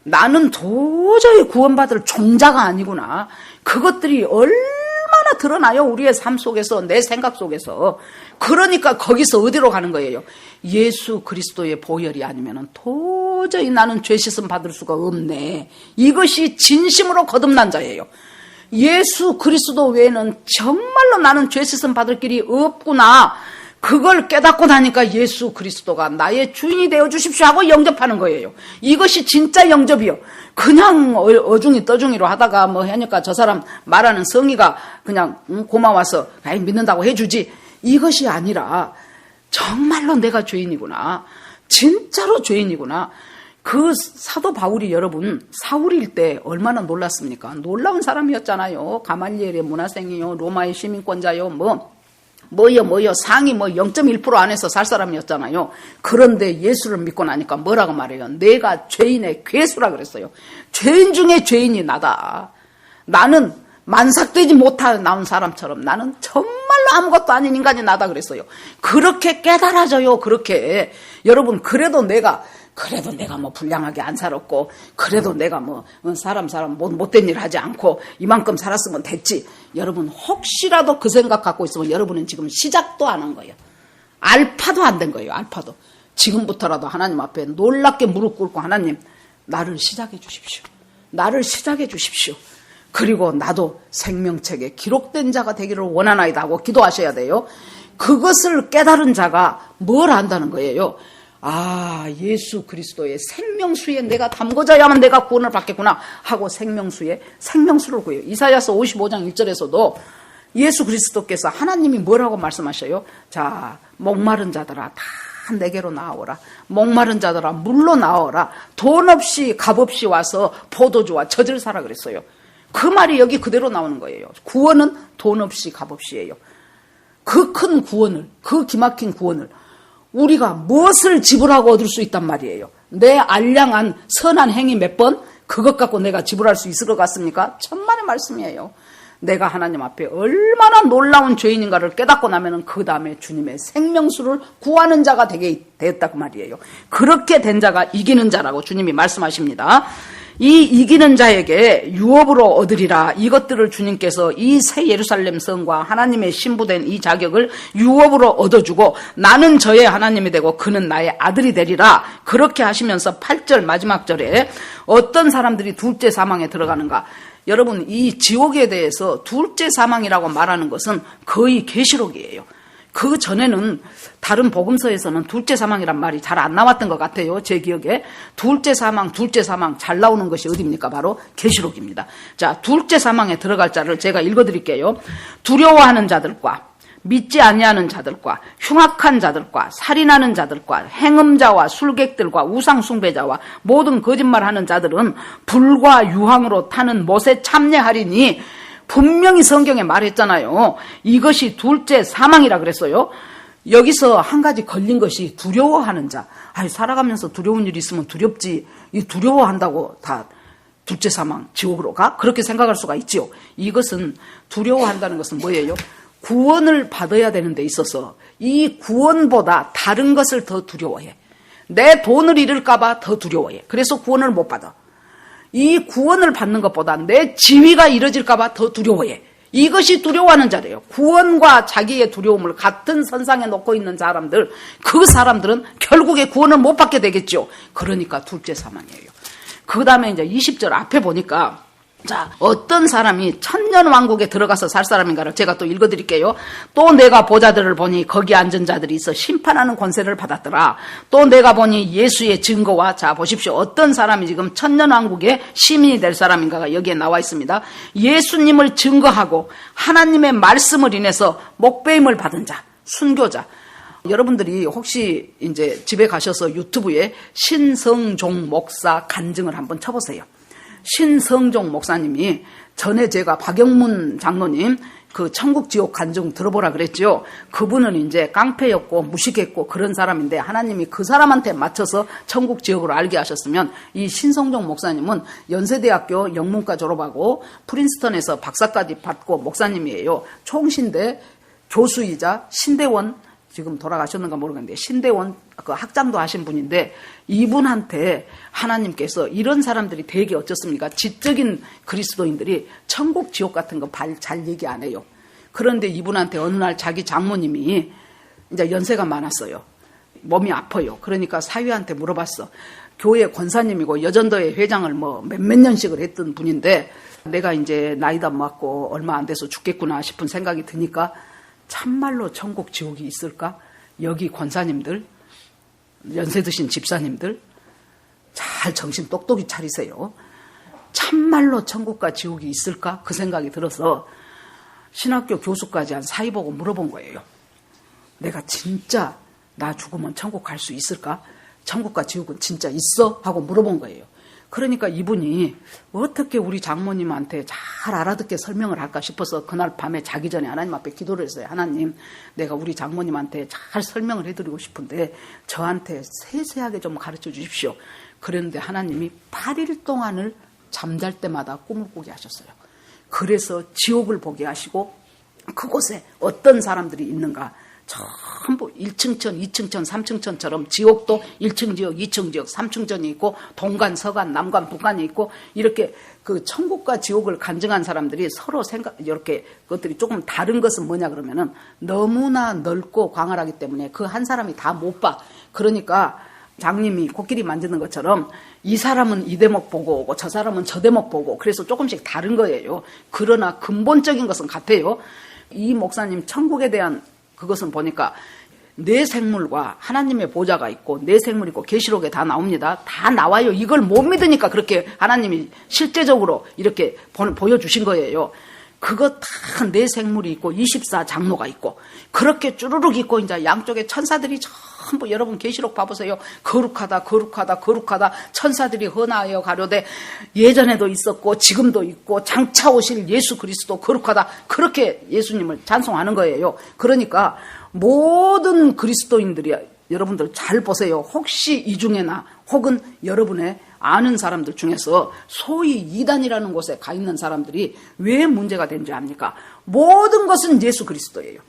나는 도저히 구원받을 종자가 아니구나. 그것들이 얼마나 드러나요? 우리의 삶 속에서, 내 생각 속에서. 그러니까 거기서 어디로 가는 거예요? 예수 그리스도의 보혈이 아니면 도저히 나는 죄 씻음 받을 수가 없네. 이것이 진심으로 거듭난 자예요. 예수 그리스도 외에는 정말로 나는 죄 씻음 받을 길이 없구나. 그걸 깨닫고 나니까 예수 그리스도가 나의 주인이 되어 주십시오 하고 영접하는 거예요. 이것이 진짜 영접이요. 그냥 어중이 떠중이로 하다가 뭐 하니까 저 사람 말하는 성의가 그냥 고마워서 믿는다고 해주지. 이것이 아니라 정말로 내가 죄인이구나. 진짜로 죄인이구나. 그 사도 바울이 여러분 사울일 때 얼마나 놀랐습니까? 놀라운 사람이었잖아요. 가말리엘의 문화생이요, 로마의 시민권자요, 뭐요 상위 0.1% 안에서 살 사람이었잖아요. 그런데 예수를 믿고 나니까 뭐라고 말해요? 내가 죄인의 괴수라 그랬어요. 죄인 중에 죄인이 나다. 나는 만삭되지 못한 나온 사람처럼 나는 정말로 아무것도 아닌 인간이 나다 그랬어요. 그렇게 깨달아져요. 그렇게. 여러분, 그래도 내가 뭐 불량하게 안 살았고, 그래도 내가 뭐 사람 못된 일 하지 않고 이만큼 살았으면 됐지. 여러분, 혹시라도 그 생각 갖고 있으면 여러분은 지금 시작도 안 한 거예요. 알파도 안 된 거예요. 알파도. 지금부터라도 하나님 앞에 놀랍게 무릎 꿇고, 하나님, 나를 시작해 주십시오. 나를 시작해 주십시오. 그리고 나도 생명책에 기록된 자가 되기를 원하나이다 하고 기도하셔야 돼요. 그것을 깨달은 자가 뭘 안다는 거예요? 아, 예수 그리스도의 생명수에 내가 담궈져야만 내가 구원을 받겠구나 하고 생명수를 구해요. 이사야서 55장 1절에서도 예수 그리스도께서 하나님이 뭐라고 말씀하셔요? 자, 목마른 자들아 다 내게로 나오라. 목마른 자들아 물로 나오라. 돈 없이 값 없이 와서 포도주와 젖을 사라 그랬어요. 그 말이 여기 그대로 나오는 거예요. 구원은 돈 없이 값 없이예요. 그 큰 구원을, 그 기막힌 구원을 우리가 무엇을 지불하고 얻을 수 있단 말이에요. 내 알량한 선한 행위 몇 번? 그것 갖고 내가 지불할 수 있을 것 같습니까? 천만의 말씀이에요. 내가 하나님 앞에 얼마나 놀라운 죄인인가를 깨닫고 나면은 그 다음에 주님의 생명수를 구하는 자가 되게 되었다고 말이에요. 그렇게 된 자가 이기는 자라고 주님이 말씀하십니다. 이 이기는 자에게 유업으로 얻으리라. 이것들을 주님께서 이 새 예루살렘 성과 하나님의 신부된 이 자격을 유업으로 얻어주고 나는 저의 하나님이 되고 그는 나의 아들이 되리라. 그렇게 하시면서 8절 마지막 절에 어떤 사람들이 둘째 사망에 들어가는가. 여러분, 이 지옥에 대해서 둘째 사망이라고 말하는 것은 거의 계시록이에요. 그 전에는 다른 복음서에서는 둘째 사망이란 말이 잘 안 나왔던 것 같아요. 제 기억에. 둘째 사망 잘 나오는 것이 어디입니까? 바로 계시록입니다. 자, 둘째 사망에 들어갈 자를 제가 읽어드릴게요. 두려워하는 자들과 믿지 아니하는 자들과 흉악한 자들과 살인하는 자들과 행음자와 술객들과 우상숭배자와 모든 거짓말하는 자들은 불과 유황으로 타는 못에 참여하리니 분명히 성경에 말했잖아요. 이것이 둘째 사망이라 그랬어요. 여기서 한 가지 걸린 것이 두려워하는 자. 살아가면서 두려운 일이 있으면 두렵지. 이 두려워한다고 다 둘째 사망, 지옥으로 가? 그렇게 생각할 수가 있지요. 이것은 두려워한다는 것은 뭐예요? 구원을 받아야 되는 데 있어서 이 구원보다 다른 것을 더 두려워해. 내 돈을 잃을까 봐 더 두려워해. 그래서 구원을 못 받아. 이 구원을 받는 것보다 내 지위가 이뤄질까 봐 더 두려워해. 이것이 두려워하는 자래요. 구원과 자기의 두려움을 같은 선상에 놓고 있는 사람들, 그 사람들은 결국에 구원을 못 받게 되겠죠. 그러니까 둘째 사망이에요. 그 다음에 이제 20절 앞에 보니까 자, 어떤 사람이 천년왕국에 들어가서 살 사람인가를 제가 또 읽어드릴게요. 또 내가 보자들을 보니 거기 앉은 자들이 있어 심판하는 권세를 받았더라. 또 내가 보니 예수의 증거와 자 보십시오. 어떤 사람이 지금 천년왕국의 시민이 될 사람인가가 여기에 나와 있습니다. 예수님을 증거하고 하나님의 말씀을 인해서 목배임을 받은 자, 순교자. 여러분들이 혹시 이제 집에 가셔서 유튜브에 신성종 목사 간증을 한번 쳐보세요. 신성종 목사님이 전에 제가 박영문 장로님 그 천국 지옥 간증 들어보라 그랬죠. 그분은 이제 깡패였고 무식했고 그런 사람인데 하나님이 그 사람한테 맞춰서 천국 지옥으로 알게 하셨으면 이 신성종 목사님은 연세대학교 영문과 졸업하고 프린스턴에서 박사까지 받고 목사님이에요. 총신대 교수이자 신대원 지금 돌아가셨는가 모르겠는데 신대원 그 학장도 하신 분인데 이분한테 하나님께서 이런 사람들이 되게 어쩌습니까? 지적인 그리스도인들이 천국 지옥 같은 거 잘 얘기 안 해요. 그런데 이분한테 어느 날 자기 장모님이 이제 연세가 많았어요. 몸이 아파요. 그러니까 사위한테 물어봤어. 교회 권사님이고 여전도회 회장을 뭐 몇몇 년씩을 했던 분인데 내가 이제 나이도 많고 얼마 안 돼서 죽겠구나 싶은 생각이 드니까 참말로 천국 지옥이 있을까? 여기 권사님들, 연세 드신 집사님들 잘 정신 똑똑히 차리세요. 참말로 천국과 지옥이 있을까? 그 생각이 들어서 신학교 교수까지 한 사위 보고 물어본 거예요. 내가 진짜 나 죽으면 천국 갈 수 있을까? 천국과 지옥은 진짜 있어? 하고 물어본 거예요. 그러니까 이분이 어떻게 우리 장모님한테 잘 알아듣게 설명을 할까 싶어서 그날 밤에 자기 전에 하나님 앞에 기도를 했어요. 하나님, 내가 우리 장모님한테 잘 설명을 해드리고 싶은데 저한테 세세하게 좀 가르쳐 주십시오. 그런데 하나님이 8일 동안을 잠잘 때마다 꿈을 꾸게 하셨어요. 그래서 지옥을 보게 하시고 그곳에 어떤 사람들이 있는가 전부 1층천, 2층천, 3층천처럼 지옥도 1층 지역, 2층 지역, 3층천이 있고 동간, 서간, 남간, 북간이 있고 이렇게 그 천국과 지옥을 간증한 사람들이 서로 이렇게 그것들이 조금 다른 것은 뭐냐 그러면은 너무나 넓고 광활하기 때문에 그 한 사람이 다 못 봐. 그러니까 장님이 코끼리 만드는 것처럼 이 사람은 이 대목 보고 오고 저 사람은 저 대목 보고 그래서 조금씩 다른 거예요. 그러나 근본적인 것은 같아요. 이 목사님 천국에 대한 그것은 보니까 내 생물과 하나님의 보좌가 있고 내 생물 있고 계시록에 다 나옵니다. 다 나와요. 이걸 못 믿으니까 그렇게 하나님이 실제적으로 이렇게 보여주신 거예요. 그거 다 내 생물이 있고 24장로가 있고 그렇게 쭈루룩 있고 이제 양쪽에 천사들이 전부 여러분 계시록 봐보세요. 거룩하다 거룩하다 거룩하다 천사들이 헌하여 가로되 예전에도 있었고 지금도 있고 장차 오실 예수 그리스도 거룩하다 그렇게 예수님을 찬송하는 거예요. 그러니까 모든 그리스도인들이 여러분들 잘 보세요. 혹시 이 중에나 혹은 여러분의 아는 사람들 중에서 소위 이단이라는 곳에 가 있는 사람들이 왜 문제가 된지 압니까? 모든 것은 예수 그리스도예요.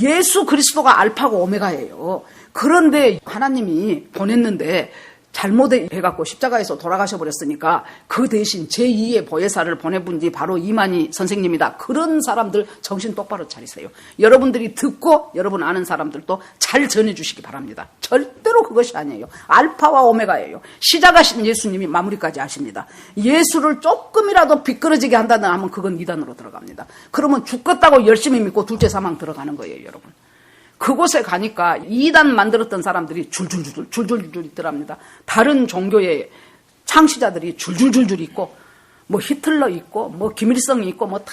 예수 그리스도가 알파고 오메가예요. 그런데 하나님이 보냈는데 잘못해갖고 십자가에서 돌아가셔 버렸으니까 그 대신 제2의 보혜사를 보내본 지 바로 이만희 선생님이다. 그런 사람들 정신 똑바로 차리세요. 여러분들이 듣고 여러분 아는 사람들도 잘 전해주시기 바랍니다. 절대로 그것이 아니에요. 알파와 오메가예요. 시작하신 예수님이 마무리까지 하십니다. 예수를 조금이라도 비끄러지게 한다는 하면 그건 이단으로 들어갑니다. 그러면 죽겠다고 열심히 믿고 둘째 사망 들어가는 거예요, 여러분. 그곳에 가니까 이단 만들었던 사람들이 줄줄줄 있더랍니다. 다른 종교의 창시자들이 줄줄줄 있고 뭐 히틀러 있고 뭐 김일성이 있고 뭐 다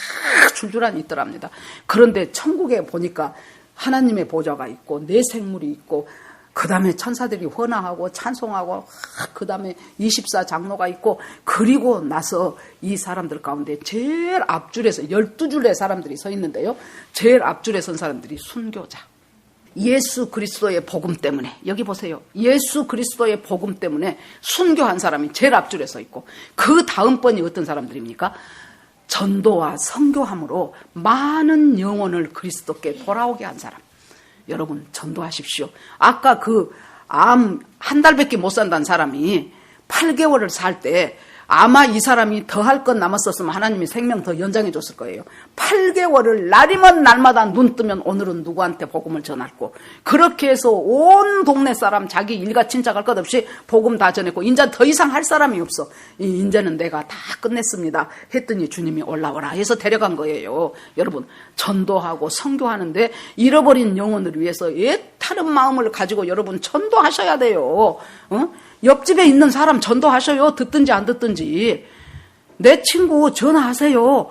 줄줄한 있더랍니다. 그런데 천국에 보니까 하나님의 보좌가 있고 내 생물이 있고 그 다음에 천사들이 헌화하고 찬송하고 그 다음에 24 장로가 있고 그리고 나서 이 사람들 가운데 제일 앞줄에서 12줄의 사람들이 서 있는데요. 제일 앞줄에 선 사람들이 순교자. 예수 그리스도의 복음 때문에 여기 보세요. 예수 그리스도의 복음 때문에 순교한 사람이 제일 앞줄에 서 있고 그 다음번이 어떤 사람들입니까? 전도와 선교함으로 많은 영혼을 그리스도께 돌아오게 한 사람. 여러분 전도하십시오. 아까 그 암 한 달밖에 못 산다는 사람이 8개월을 살 때 아마 이 사람이 더 할 건 남았었으면 하나님이 생명 더 연장해 줬을 거예요. 8개월을 날이면 날마다 눈 뜨면 오늘은 누구한테 복음을 전할고 그렇게 해서 온 동네 사람 자기 일가 친척할 것 없이 복음 다 전했고 이제 더 이상 할 사람이 없어. 이제는 내가 다 끝냈습니다. 했더니 주님이 올라오라 해서 데려간 거예요. 여러분 전도하고 선교하는데 잃어버린 영혼을 위해서 애타는 마음을 가지고 여러분 전도하셔야 돼요. 옆집에 있는 사람 전도하셔요. 듣든지 안 듣든지. 내 친구 전화하세요.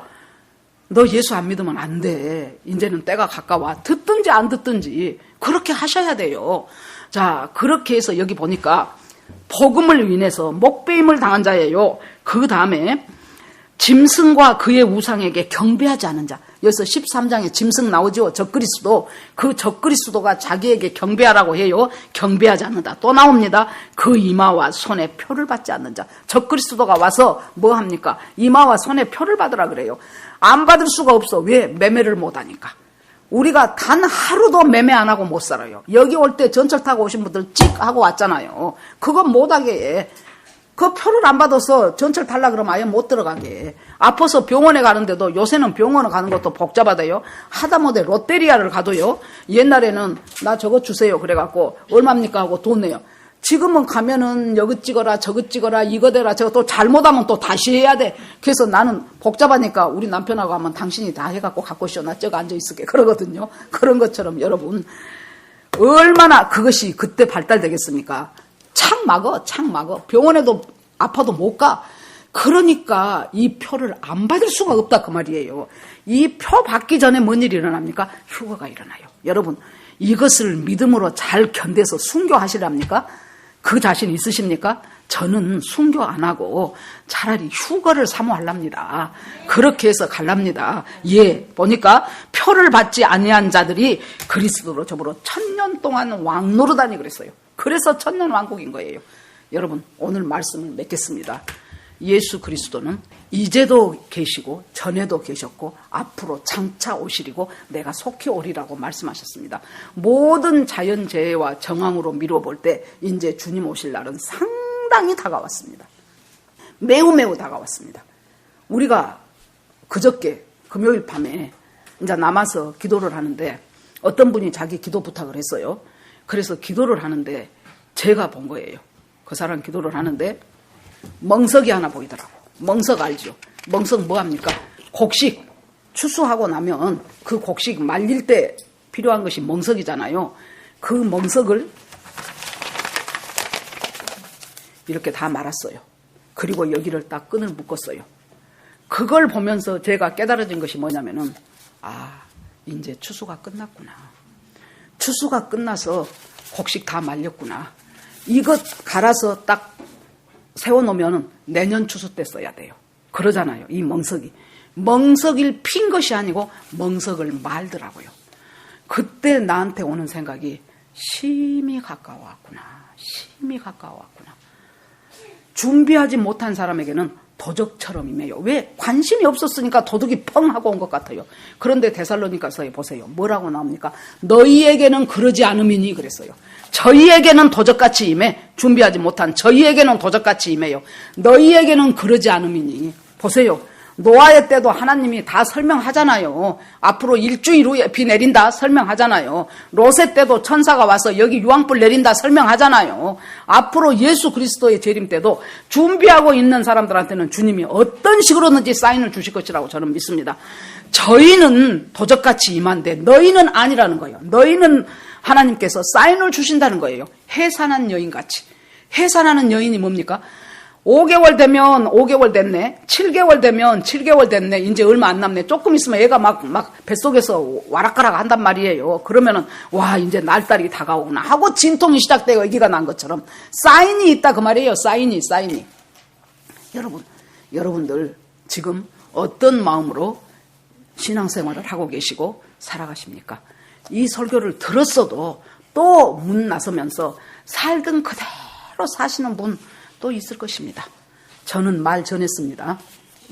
너 예수 안 믿으면 안 돼. 이제는 때가 가까워. 듣든지 안 듣든지 그렇게 하셔야 돼요. 자, 그렇게 해서 여기 보니까 복음을 인해서 목배임을 당한 자예요. 그 다음에 짐승과 그의 우상에게 경배하지 않은 자. 여기서 13장에 짐승 나오죠. 적그리스도. 그 적그리스도가 자기에게 경배하라고 해요. 경배하지 않는다. 또 나옵니다. 그 이마와 손에 표를 받지 않는 자. 적그리스도가 와서 뭐 합니까? 이마와 손에 표를 받으라 그래요. 안 받을 수가 없어. 왜? 매매를 못 하니까. 우리가 단 하루도 매매 안 하고 못 살아요. 여기 올 때 전철 타고 오신 분들 찍 하고 왔잖아요. 그건 못 하게 해. 그 표를 안 받아서 전철 탈라 그러면 아예 못 들어가게. 아파서 병원에 가는데도 요새는 병원에 가는 것도 복잡하대요. 하다못해 롯데리아를 가도요. 옛날에는 나 저거 주세요 그래갖고 얼마입니까 하고 돈 내요. 지금은 가면은 여기 찍어라 저거 찍어라 이거 대라 저거 또 잘못하면 또 다시 해야 돼. 그래서 나는 복잡하니까 우리 남편하고 하면 당신이 다 해갖고 갖고 오시오. 나 저거 앉아있을게 그러거든요. 그런 것처럼 여러분 얼마나 그것이 그때 발달되겠습니까? 창 막어. 병원에도 아파도 못 가. 그러니까 이 표를 안 받을 수가 없다 그 말이에요. 이 표 받기 전에 뭔 일이 일어납니까? 휴거가 일어나요. 여러분 이것을 믿음으로 잘 견뎌서 순교하시랍니까? 그 자신 있으십니까? 저는 순교 안 하고 차라리 휴거를 사모하랍니다. 그렇게 해서 갈랍니다. 예, 보니까 표를 받지 아니한 자들이 그리스도로 저보러 1000년 동안 왕노릇하니 그랬어요. 그래서 천년왕국인 거예요. 여러분 오늘 말씀을 맺겠습니다. 예수 그리스도는 이제도 계시고 전에도 계셨고 앞으로 장차 오시리고 내가 속히 오리라고 말씀하셨습니다. 모든 자연재해와 정황으로 미뤄볼 때 이제 주님 오실 날은 상당히 다가왔습니다. 매우 다가왔습니다. 우리가 그저께 금요일 밤에 이제 남아서 기도를 하는데 어떤 분이 자기 기도 부탁을 했어요. 그래서 기도를 하는데 제가 본 거예요. 그 사람 기도를 하는데 멍석이 하나 보이더라고. 멍석 알죠? 멍석 뭐합니까? 곡식 추수하고 나면 그 곡식 말릴 때 필요한 것이 멍석이잖아요. 그 멍석을 이렇게 다 말았어요. 그리고 여기를 딱 끈을 묶었어요. 그걸 보면서 제가 깨달아진 것이 뭐냐면은 이제 추수가 끝났구나. 추수가 끝나서 곡식 다 말렸구나. 이것 갈아서 딱 세워놓으면 내년 추수 때 써야 돼요. 그러잖아요. 이 멍석이. 멍석을 핀 것이 아니고 멍석을 말더라고요. 그때 나한테 오는 생각이 심히 가까워왔구나. 심히 가까워왔구나. 준비하지 못한 사람에게는 도적처럼 임해요. 왜? 관심이 없었으니까 도둑이 펑 하고 온 것 같아요. 그런데 데살로니가서에 보세요. 뭐라고 나옵니까? 너희에게는 그러지 않음이니 그랬어요. 저희에게는 도적같이 임해. 준비하지 못한 저희에게는 도적같이 임해요. 너희에게는 그러지 않음이니. 보세요. 노아의 때도 하나님이 다 설명하잖아요. 앞으로 일주일 후에 비 내린다 설명하잖아요. 롯의 때도 천사가 와서 여기 유황불 내린다 설명하잖아요. 앞으로 예수 그리스도의 재림 때도 준비하고 있는 사람들한테는 주님이 어떤 식으로든지 사인을 주실 것이라고 저는 믿습니다. 저희는 도적같이 임한데 너희는 아니라는 거예요. 너희는 하나님께서 사인을 주신다는 거예요. 해산한 여인같이. 해산하는 여인이 뭡니까? 5개월 되면 5개월 됐네. 7개월 되면 7개월 됐네. 이제 얼마 안 남네. 조금 있으면 애가 막 뱃속에서 와락가락 한단 말이에요. 그러면은 와 이제 날달이 다가오구나 하고 진통이 시작되고 아기가 난 것처럼 사인이 있다 그 말이에요. 사인이. 여러분들 지금 어떤 마음으로 신앙생활을 하고 계시고 살아가십니까? 이 설교를 들었어도 또 문 나서면서 살던 그대로 사시는 분 또 있을 것입니다. 저는 말 전했습니다.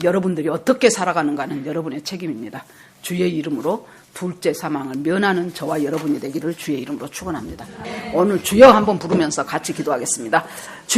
여러분들이 어떻게 살아가는가는 여러분의 책임입니다. 주의 이름으로 둘째 사망을 면하는 저와 여러분이 되기를 주의 이름으로 축원합니다. 오늘 주여 한번 부르면서 같이 기도하겠습니다.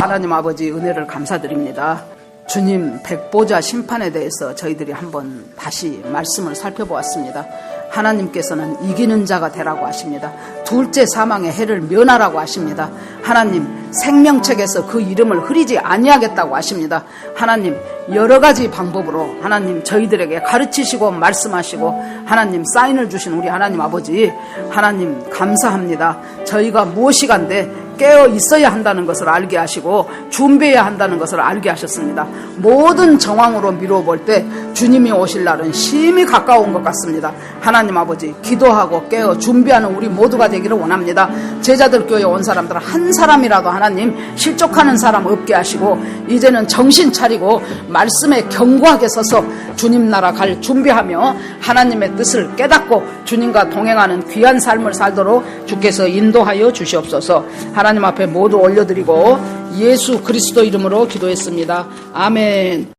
하나님 아버지 은혜를 감사드립니다. 주님 백보자 심판에 대해서 저희들이 한번 다시 말씀을 살펴보았습니다. 하나님께서는 이기는 자가 되라고 하십니다. 둘째 사망의 해를 면하라고 하십니다. 하나님 생명책에서 그 이름을 흐리지 아니하겠다고 하십니다. 하나님 여러 가지 방법으로 하나님 저희들에게 가르치시고 말씀하시고 하나님 사인을 주신 우리 하나님 아버지 하나님 감사합니다. 저희가 무엇이간데 깨어 있어야 한다는 것을 알게 하시고 준비해야 한다는 것을 알게 하셨습니다. 모든 정황으로 미루어 볼 때 주님이 오실 날은 심히 가까운 것 같습니다. 하나님 아버지 기도하고 깨어 준비하는 우리 모두가 되기를 원합니다. 제자들 교회에 온 사람들 한 사람이라도 하나님 실족하는 사람 없게 하시고 이제는 정신 차리고 말씀에 견고하게 서서 주님 나라 갈 준비하며 하나님의 뜻을 깨닫고 주님과 동행하는 귀한 삶을 살도록 주께서 인도하여 주시옵소서. 하나님 앞에 모두 올려드리고 예수 그리스도 이름으로 기도했습니다. 아멘.